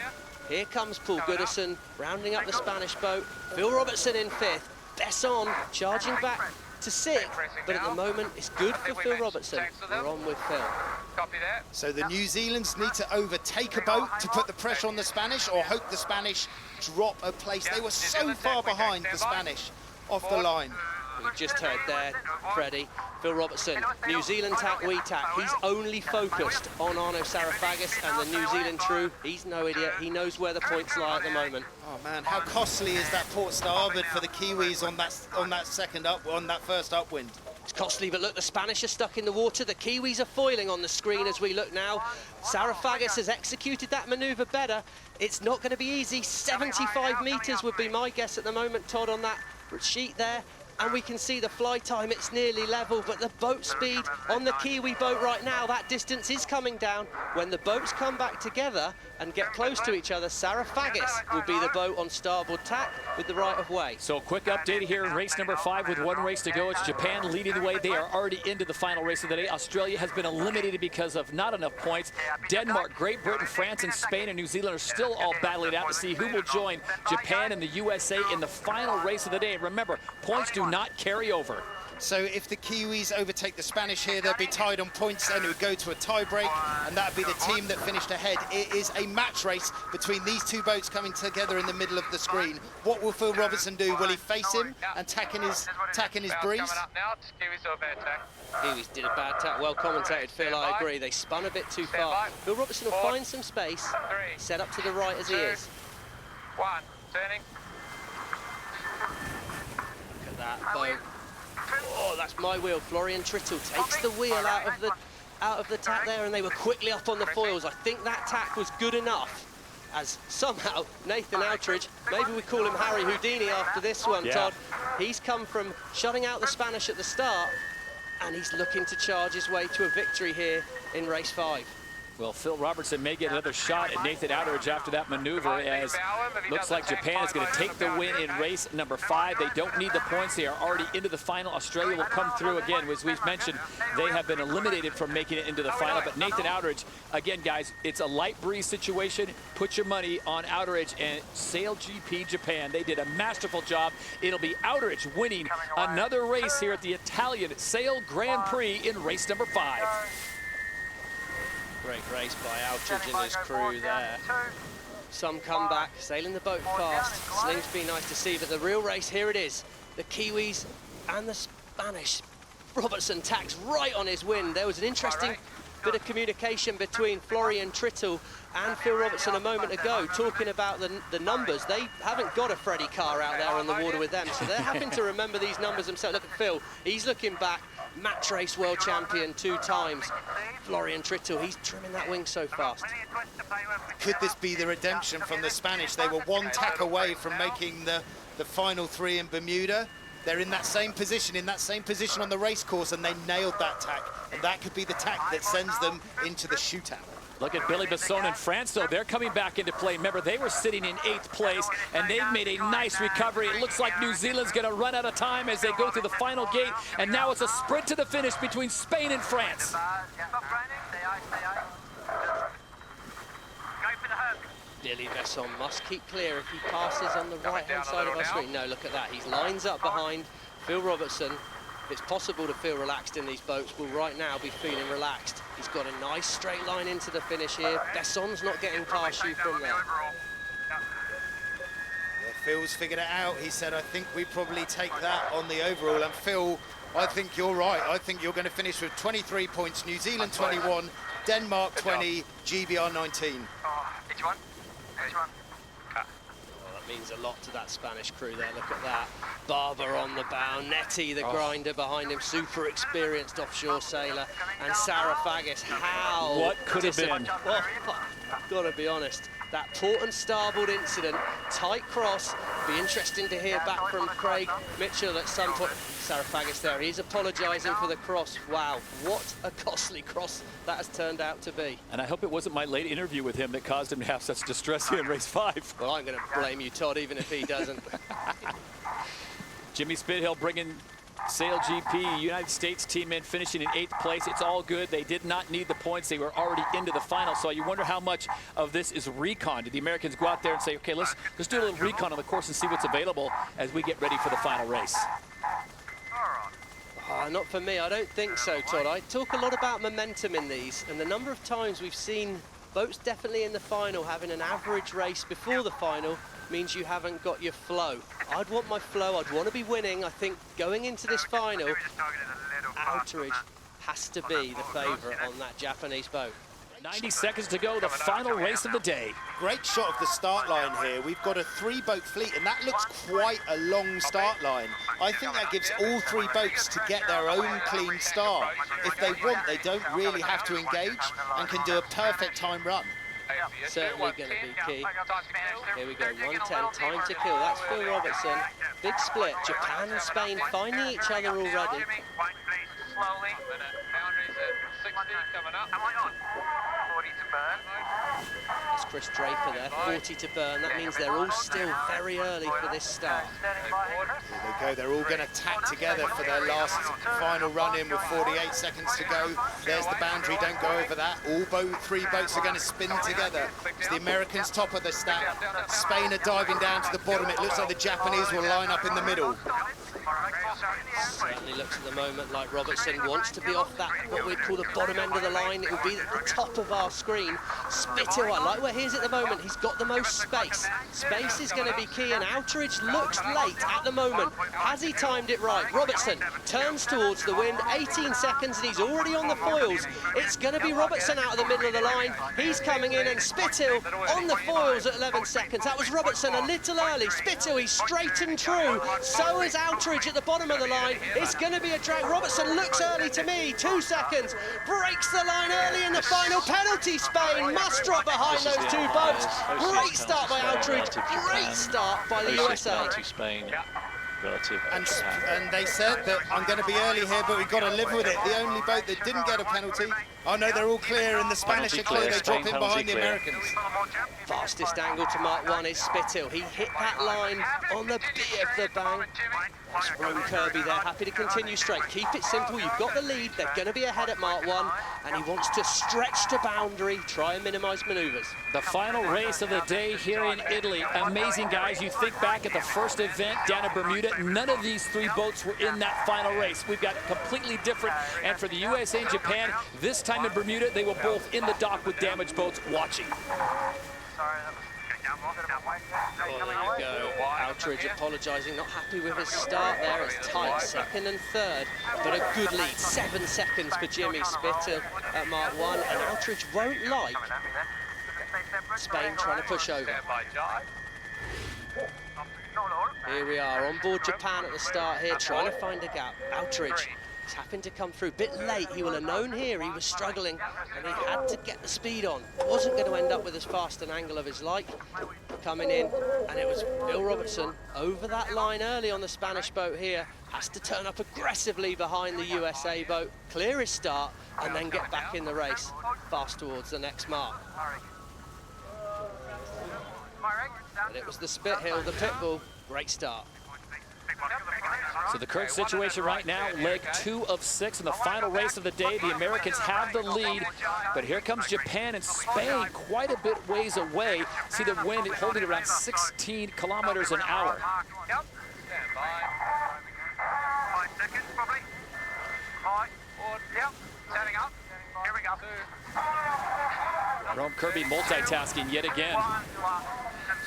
Here comes Paul Goodison, rounding up the Spanish boat. Phil Robertson in 5th. Besson charging back to 6th, but at the moment it's good for Phil Robertson. We're on with Phil. So the New Zealanders need to overtake a boat to put the pressure on the Spanish, or hope the Spanish drop a place. They were so far behind the Spanish off the line. We just heard there, Freddie, Phil Robertson, New Zealand tack, we tack. He's only focused on Arno Sarafagis and the New Zealand crew. He's no idiot. He knows where the points lie at the moment. Oh man, how costly is that port starboard for the Kiwis on that first upwind? It's costly, but look, the Spanish are stuck in the water. The Kiwis are foiling on the screen as we look now. Sarafagis has executed that manoeuvre better. It's not going to be easy. 75 metres would be my guess at the moment, Todd, on that sheet there. And we can see the fly time, it's nearly level, but the boat speed on the Kiwi boat right now, that distance is coming down. When the boats come back together and get close to each other, Sarafagis will be the boat on starboard tack with the right of way. So quick update here in race number 5 with 1 race to go. It's Japan leading the way. They are already into the final race of the day. Australia has been eliminated because of not enough points. Denmark, Great Britain, France, and Spain and New Zealand are still all battling it out to see who will join Japan and the USA in the final race of the day. And remember, points do not carry over. So if the Kiwis overtake the Spanish here, they'll be tied on points and it would go to a tie break, and that would be the team that finished ahead. It is a match race between these 2 boats coming together in the middle of the screen. What will Phil Robertson do? Will he face him and tack in his breeze? Kiwis did a bad tack, well commentated, Phil, I agree. They spun a bit too far. Phil Robertson will find some space, set up to the right as he is. 1, turning. Look at that boat. Oh, that's my wheel. Florian Trittel takes the wheel out of the tack there, and they were quickly up on the foils. I think that tack was good enough as somehow Nathan Outridge, maybe we call him Harry Houdini after this one, Yeah. Todd. He's come from shutting out the Spanish at the start, and he's looking to charge his way to a victory here in race 5. Well, Phil Robertson may get another shot at Nathan Outridge after that maneuver, as looks like Japan is going to take the win in race number 5. They don't need the points. They are already into the final. Australia will come through again. As we've mentioned, they have been eliminated from making it into the final. But Nathan Outridge, again, guys, it's a light breeze situation. Put your money on Outridge and SailGP Japan. They did a masterful job. It'll be Outridge winning another race here at the Italian Sail Grand Prix in race number 5. Great race by Outridge and his crew there. Some come back, sailing the boat fast. Slingsby nice to see, but the real race, here it is. The Kiwis and the Spanish. Robertson tacks right on his wind. There was an interesting bit of communication between Florian Trittel and Phil Robertson a moment ago, talking about the numbers. They haven't got a Freddie car out there on the water with them, so they're having to remember these numbers themselves. Look at Phil, he's looking back. Match race world champion 2 times. Florian Trittel, he's trimming that wing so fast. Could this be the redemption from the Spanish? They were 1 tack away from making the final 3 in Bermuda. They're in that same position on the race course, and they nailed that tack. And that could be the tack that sends them into the shootout. Look at Billy Besson in France, though. They're coming back into play. Remember, they were sitting in 8th place, and they've made a nice recovery. It looks like New Zealand's going to run out of time as they go through the final gate, and now it's a sprint to the finish between Spain and France. Billy Besson must keep clear if he passes on the right-hand side of our screen. No, look at that. He lines up behind Phil Robertson. It's possible to feel relaxed in these boats. Will right now be feeling relaxed. He's got a nice straight line into the finish here. Besson's not getting past you from there. Yeah, Phil's figured it out. He said, I think we probably take that on the overall. And Phil, I think you're right. I think you're going to finish with 23 points, New Zealand 21, Denmark 20, GBR 19. Each one. Means a lot to that Spanish crew there. Look at that. Barber on the bow, Nettie the grinder behind him, super experienced offshore sailor, and Sarah Faggis. How what could have been? Oh, gotta be honest, that port and starboard incident, tight cross. Be interesting to hear back from Craig Mitchell at some point. Sarah Faggis there, he's apologising for the cross. Wow, what a costly cross that has turned out to be. And I hope it wasn't my late interview with him that caused him to have such distress here in race 5. Well, I'm going to blame you, Todd, even if he doesn't. Jimmy Spithill bringing SailGP United States team in, finishing in 8th place. It's all good. They did not need the points. They were already into the final. So you wonder how much of this is recon. Did the Americans go out there and say, okay, let's do a little recon on the course and see what's available as we get ready for the final race? Not for me, I don't think so, Todd. I talk a lot about momentum in these, and the number of times we've seen boats definitely in the final having an average race before the final means you haven't got your flow. I'd want my flow, I'd want to be winning. I think going into this final, Outridge has to be the favourite on that Japanese boat. 90 seconds to go, the final race of the day. Great shot of the start line here. We've got a 3-boat fleet, and that looks quite a long start line. I think that gives all 3 boats to get their own clean start. If they want, they don't really have to engage and can do a perfect time run. Certainly going to be key. Here we go, 110, time to kill. That's Phil Robertson. Big split. Japan and Spain finding each other already. Slowly. Boundaries at 60 coming up. Am I on? 40 to burn. That's Chris Draper there, 40 to burn. That means they're all still very early for this start. Here they go. They're all going to tack together for their last final run in with 48 seconds to go. There's the boundary. Don't go over that. All 3 boats are going to spin together. It's the Americans top of the stack. Spain are diving down to the bottom. It looks like the Japanese will line up in the middle. Certainly looks at the moment like Robertson wants to be off that, what we'd call the bottom end of the line. It will be at the top of our screen. Spithill, I like where he is at the moment. He's got the most space. Space is going to be key, and Outridge looks late at the moment. Has he timed it right? Robertson turns towards the wind, 18 seconds, and he's already on the foils. It's going to be Robertson out of the middle of the line. He's coming in, and Spithill on the foils at 11 seconds. That was Robertson a little early. Spithill, he's straight and true. So is Outridge at at the bottom of the line. It's going to be a drag. Robertson looks early to me, 2 seconds. Breaks the line early in the final penalty. Spain must drop behind those two boats. Great start by Outridge. Great start by the USA. Penalty Spain. Relative and they said that I'm going to be early here, but we've got to live with it. The only boat that didn't get a penalty. Oh no, they're all clear, and the Spanish are clear. They drop in behind the Americans. Fastest angle to Mark 1 is Spithill. He hit that line on the bee of the bang. That's Ron Kirby there, happy to continue straight. Keep it simple, you've got the lead. They're going to be ahead at Mark 1, and he wants to stretch to boundary, try and minimise manoeuvres. The final race of the day here in Italy. Amazing, guys. You think back at the first event down in Bermuda, none of these three boats were in that final race. We've got completely different, and for the USA and Japan, this time in Bermuda, they were both in the dock with damaged boats watching. Well, there you go. Outridge apologising, not happy with his start there. It's tight, second and third, but a good lead. 7 seconds for Jimmy Spithill at Mark 1, and Outridge won't like Spain trying to push over. Here we are, on board Japan at the start here, trying to find a gap. Outridge has happened to come through a bit late. He will have known here he was struggling, and he had to get the speed on. Wasn't going to end up with as fast an angle of his like. Coming in, and it was Phil Robertson over that line early on the Spanish boat here. Has to turn up aggressively behind the USA boat, clear his start, and then get back in the race, fast towards the next mark. And it was the Spithill, the Pitbull, great start. So the current situation right now, leg 2 of 6 in the final race of the day. The Americans have the lead, but here comes Japan and Spain quite a bit ways away. See the wind holding around 16 kilometers an hour. Yep. Stand by. 5 seconds, probably. 5, 4, yep. Standing up. Here we go. Rome Kirby multitasking yet again.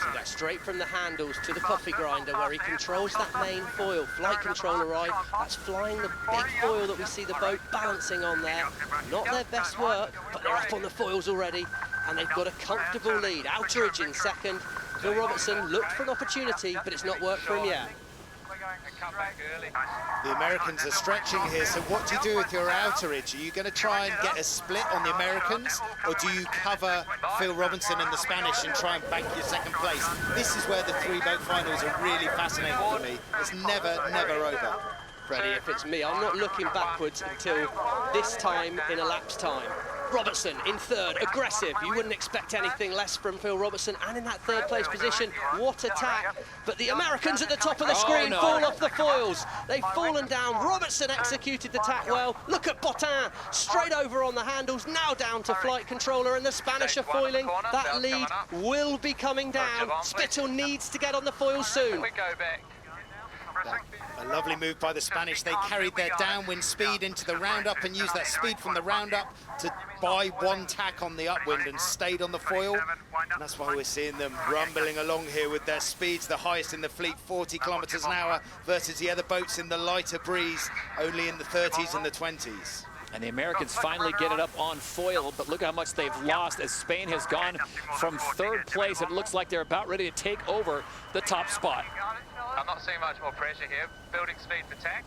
So that's straight from the handles to the coffee grinder where he controls that main foil. Flight controller eye, that's flying the big foil that we see the boat balancing on there. Not their best work, but they're up on the foils already, and they've got a comfortable lead. Outridge in second. Phil Robertson looked for an opportunity, but it's not worked for him yet. The Americans are stretching here, so what do you do with your outerage? Are you going to try and get a split on the Americans, or do you cover Phil Robinson and the Spanish and try and bank your second place? This is where the 3-boat finals are really fascinating for me. It's never over. Freddie, if it's me, I'm not looking backwards until this time in elapsed time. Robertson in third, aggressive. You wouldn't expect anything less from Phil Robertson, and in that third place position, what attack. But the Americans at the top of the screen fall off the foils. They've fallen down. Robertson executed the tack well. Look at Botin, straight over on the handles, now down to flight controller, and the Spanish are foiling. That lead will be coming down. Spithill needs to get on the foils soon. We go back. A lovely move by the Spanish. They carried their downwind speed into the roundup and used that speed from the roundup to buy one tack on the upwind and stayed on the foil. And that's why we're seeing them rumbling along here with their speeds, the highest in the fleet, 40 kilometers an hour, versus the other boats in the lighter breeze, only in the 30s and the 20s. And the Americans finally get it up on foil, but look how much they've lost as Spain has gone from third place. It looks like they're about ready to take over the top spot. I'm not seeing much more pressure here. Building speed for tack.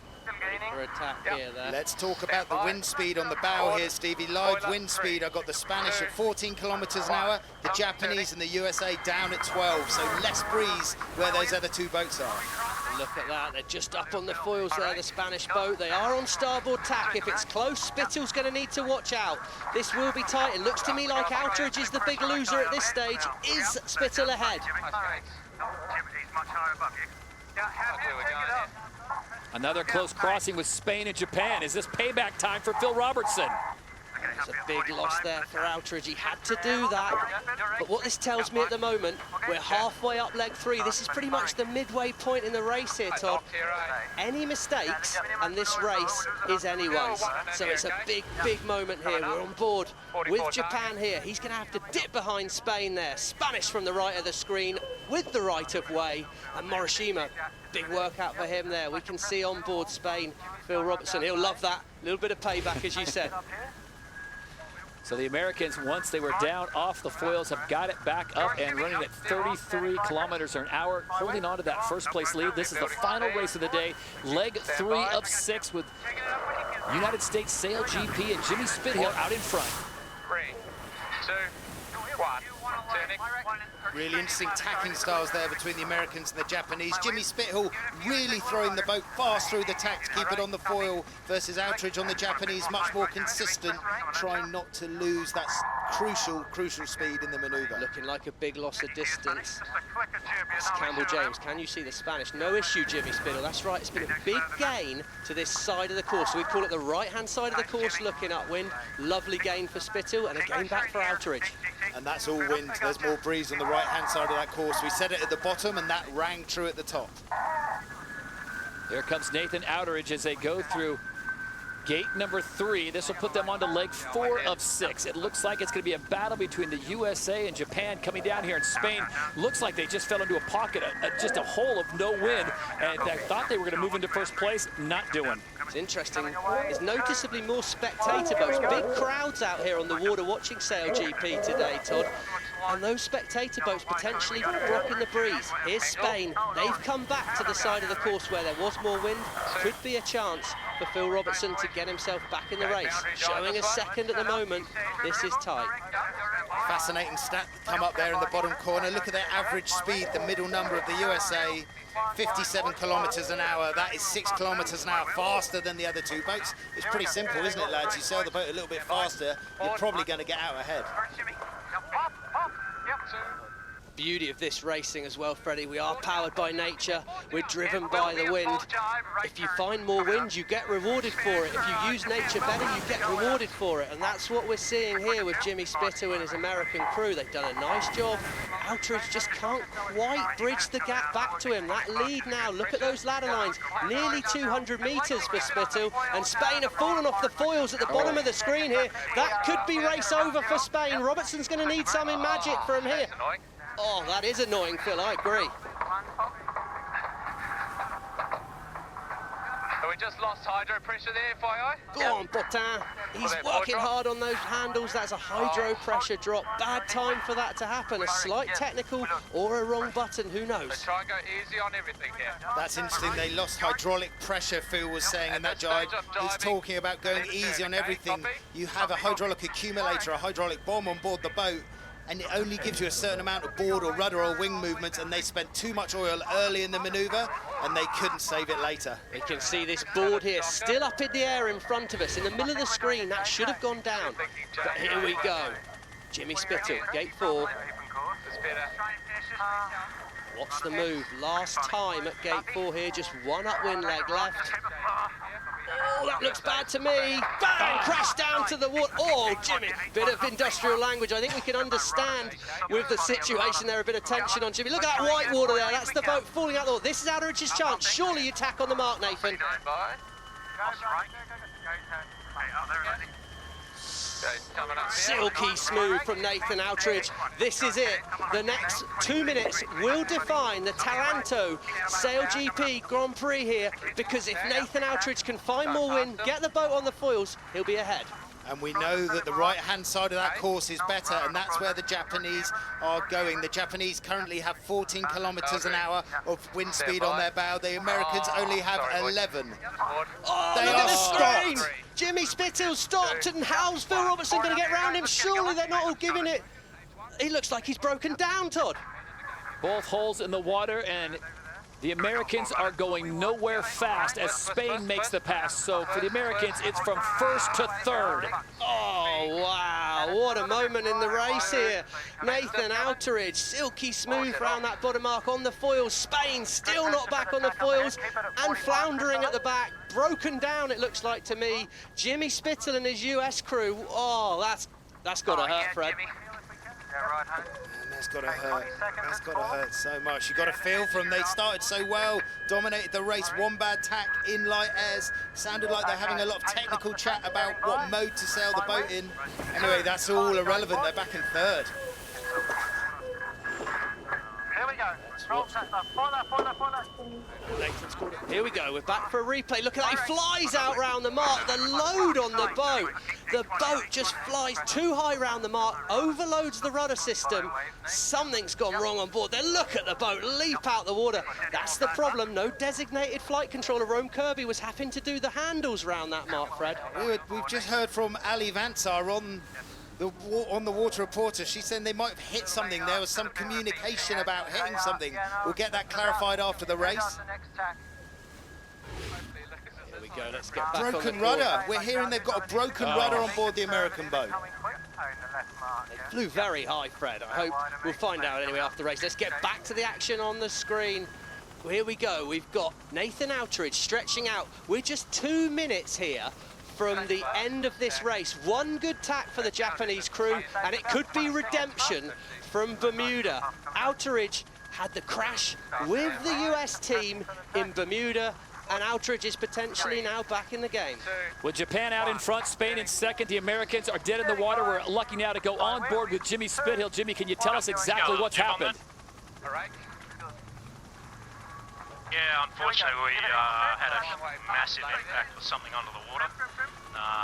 For attack here there. Let's talk about the wind speed on the bow here, Stevie. Live wind speed. I've got the Spanish at 14 kilometers an hour, the Japanese and the USA down at 12, so less breeze where those other two boats are. Look at that, they're just up on the foils there, the Spanish boat. They are on starboard tack. If it's close, Spitill's going to need to watch out. This will be tight. It looks to me like Outridge is the big loser at this stage. Is Spithill ahead? He's much higher above you. Another close crossing with Spain and Japan. Is this payback time for Phil Robertson? It's a big loss there for Outridge. He had to do that. But what this tells me at the moment, we're halfway up leg 3. This is pretty much the midway point in the race here, Todd. Any mistakes, and this race is anyone's. So it's a big moment here. We're on board with Japan here. He's going to have to dip behind Spain there. Spanish from the right of the screen with the right of way. And Morishima, big workout for him there. We can see on board Spain, Phil Robertson. He'll love that. A little bit of payback, as you said. So the Americans, once they were down off the foils, have got it back up and running at 33 kilometers an hour, holding on to that first place lead. This is the final race of the day, leg 3 of 6 with United States SailGP and Jimmy Spithill out in front. 3, 2, 1. Turning. Really interesting tacking styles there between the Americans and the Japanese. Jimmy Spithill really throwing the boat fast through the tack to keep it on the foil versus Outridge on the Japanese, much more consistent, trying not to lose that crucial speed in the manoeuvre. Looking like a big loss of distance. It's Campbell James. Can you see the Spanish? No issue, Jimmy Spithill. That's right. It's been a big gain to this side of the course. So we call it the right-hand side of the course, looking upwind. Lovely gain for Spithill and a gain back for Outridge. And that's all wind. There's more breeze on the right-hand side of that course. We said it at the bottom, and that rang true at the top. Here comes Nathan Outridge as they go through gate number 3. This will put them onto leg 4 of 6. It looks like it's going to be a battle between the USA and Japan coming down here in Spain. Looks like they just fell into a pocket, just a hole of no wind, and I thought they were going to move into first place. Not doing. It's interesting. There's noticeably more spectator boats. Big crowds out here on the water watching SailGP today, Todd. And those spectator boats potentially blocking the breeze. Here's Spain. They've come back to the side of the course where there was more wind. Could be a chance for Phil Robertson to get himself back in the race. Showing a second at the moment. This is tight. Fascinating stat come up there in the bottom corner. Look at their average speed, the middle number of the USA, 57 kilometers an hour. That is 6 kilometers an hour faster than the other two boats. It's pretty simple, isn't it, lads? You sail the boat a little bit faster, you're probably going to get out ahead. Beauty of this racing as well, Freddie. We are powered by nature. We're driven by the wind. If you find more wind, you get rewarded for it. If you use nature better, you get rewarded for it. And that's what we're seeing here with Jimmy Spithill and his American crew. They've done a nice job. Outridge just can't quite bridge the gap back to him. That lead now, look at those ladder lines. Nearly 200 meters for Spithill. And Spain have fallen off the foils at the bottom of the screen here. That could be race over for Spain. Robertson's going to need some in magic from here. Oh, that is annoying, Phil, I agree. We just lost hydro pressure there, FYI. Go on, Botin. He's working hard on those handles. That's a hydro pressure drop. Bad time for that to happen. A slight technical or a wrong button, who knows? Try and go easy on everything here. That's interesting. They lost hydraulic pressure, Phil was saying in that jibe. He's talking about going easy on everything. You have a hydraulic accumulator, a hydraulic bomb on board the boat, and it only gives you a certain amount of board or rudder or wing movement, and they spent too much oil early in the manoeuvre and they couldn't save it later. We can see this board here still up in the air in front of us, in the middle of the screen. That should have gone down. But here we go. Jimmy Spithill, gate 4. What's the move? Last time at gate 4 here, just one upwind leg left. Oh, that looks bad to me. Bang! Crash down to the water. Oh, Jimmy. Bit of industrial language. I think we can understand with the situation there, a bit of tension on Jimmy. Look at that white water there. That's the boat falling out the water. This is Outridge's chance. Surely you tack on the mark, Nathan. Silky smooth from Nathan Outridge. This is it. The next 2 minutes will define the Taranto SailGP Grand Prix here, because if Nathan Outridge can find more wind, get the boat on the foils, he'll be ahead. And we know that the right-hand side of that course is better, and that's where the Japanese are going. The Japanese currently have 14 kilometers an hour of wind speed on their bow. The Americans only have 11. Oh, They look are at the screen! stopped. Jimmy Spithill stopped, and how's Phil Robertson going to get round him? Surely they're not all giving it. He looks like he's broken down, Todd. Both holes in the water, and the Americans are going nowhere fast as Spain makes the pass. So for the Americans, it's from first to third. Oh, wow. What a moment in the race here. Nathan Outridge, silky smooth round that bottom mark on the foils. Spain still not back on the foils and floundering at the back. Broken down, it looks like to me. Jimmy Spithill and his US crew. Oh, that's got to hurt, Fred. And that's got to hurt. That's got to hurt so much. You've got to feel for them. They started so well, dominated the race. One bad tack in light airs. Sounded like they're having a lot of technical chat about what mode to sail the boat in. Anyway, that's all irrelevant. They're back in third. Haley, Nathan's called it. Here we go, we're back for a replay. Look at that, he flies out round the mark. The load on the boat. The boat just flies too high round the mark, overloads the rudder system. Something's gone wrong on board. Then look at the boat leap out the water. That's the problem. No designated flight controller. Rome Kirby was having to do the handles round that mark, Fred. We've just heard from Ali Vansar on the water reporter. She said they might have hit something. There was some communication about hitting something. We'll get that clarified after the race. Here we go, let's get back Broken on the rudder. board. We're hearing they've got a broken rudder on board the American boat. They flew very high, Fred. I hope we'll find out anyway after the race. Let's get back to the action on the screen. Well, here we go. We've got Nathan Outridge stretching out. We're just 2 minutes here from the end of this race. One good tack for the Japanese crew, and it could be redemption from Bermuda. Outridge had the crash with the US team in Bermuda, and Outridge is potentially now back in the game. With Japan out in front, Spain in second, the Americans are dead in the water. We're lucky now to go on board with Jimmy Spithill. Jimmy, can you tell us exactly what's happened? All right. Yeah, unfortunately we had a massive impact with something under the water.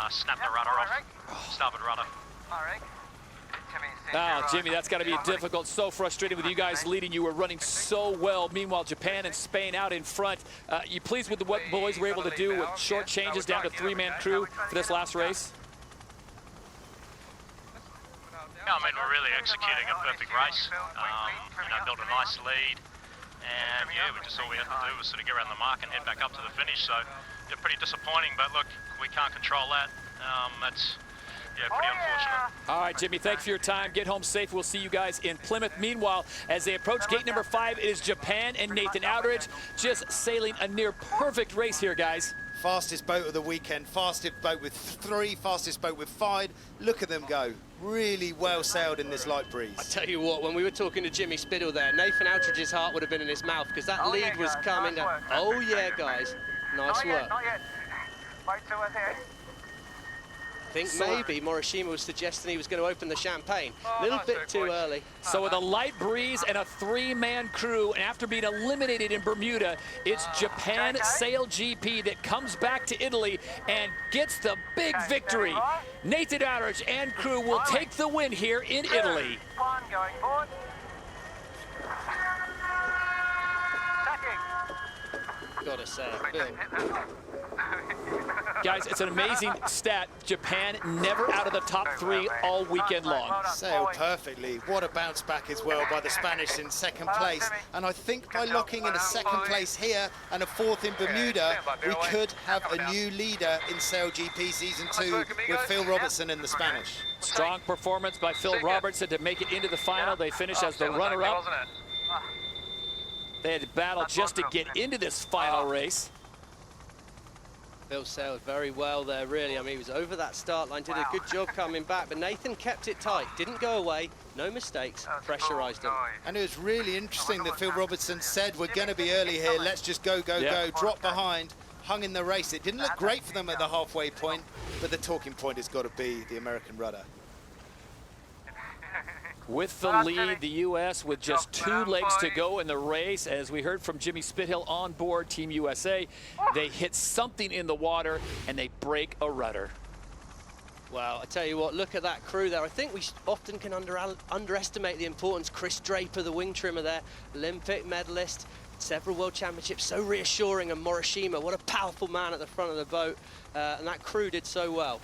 Snapped the rudder off, starboard rudder. All right. Oh, Jimmy, that's got to be difficult. So frustrating with you guys leading. You were running so well. Meanwhile, Japan and Spain out in front. You pleased with what the boys were able to do with short changes down to 3-man crew for this last race? Yeah, I mean, we're really executing a perfect race. Built a nice lead. And yeah, all we had to do was sort of get around the mark and head back up to the finish. So, yeah, pretty disappointing, but look, we can't control that. That's, yeah, pretty unfortunate. All right, Jimmy, thanks for your time. Get home safe. We'll see you guys in Plymouth. Meanwhile, as they approach gate number 5, it is Japan and Nathan Outridge just sailing a near perfect race here, guys. Fastest boat of the weekend, fastest boat with 3, fastest boat with 5. Look at them go. Really well sailed in this light breeze. I tell you what, when we were talking to Jimmy Spithill there, Nathan Outridge's heart would have been in his mouth because that lead was coming down. Oh yeah, guys, nice work. Not yet. Wait till we're here. I think maybe Morishima was suggesting he was going to open the champagne. A little bit too early. So with a light breeze and a 3-man crew, and after being eliminated in Bermuda, it's Japan SailGP that comes back to Italy and gets the big victory. Nathan Outridge and crew will take the win here in Italy. One going forward. Tacking. Gotta say, Phil. Guys, it's an amazing stat. Japan never out of the top 3 all weekend long. Sailed perfectly. What a bounce back as well by the Spanish in second place. And I think by locking in a second place here and a 4th in Bermuda, we could have a new leader in SailGP Season 2 with Phil Robertson in the Spanish. Strong performance by Phil Robertson to make it into the final. They finish as the runner-up. They had to battle just to get into this final race. Phil sailed very well there, really. I mean, he was over that start line, did a good job coming back, but Nathan kept it tight, didn't go away, no mistakes, pressurised him. And it was really interesting that Phil Robertson said, we're going to be early here, let's just go, drop behind, hung in the race. It didn't look great for them at the halfway point, but the talking point has got to be the American rudder. With the lead, the U.S. with just 2 legs to go in the race. As we heard from Jimmy Spithill on board Team USA, they hit something in the water and they break a rudder. Well, I tell you what, look at that crew there. I think we often can underestimate the importance. Chris Draper, the wing trimmer there, Olympic medalist, several world championships, so reassuring. And Morishima, what a powerful man at the front of the boat. And that crew did so well.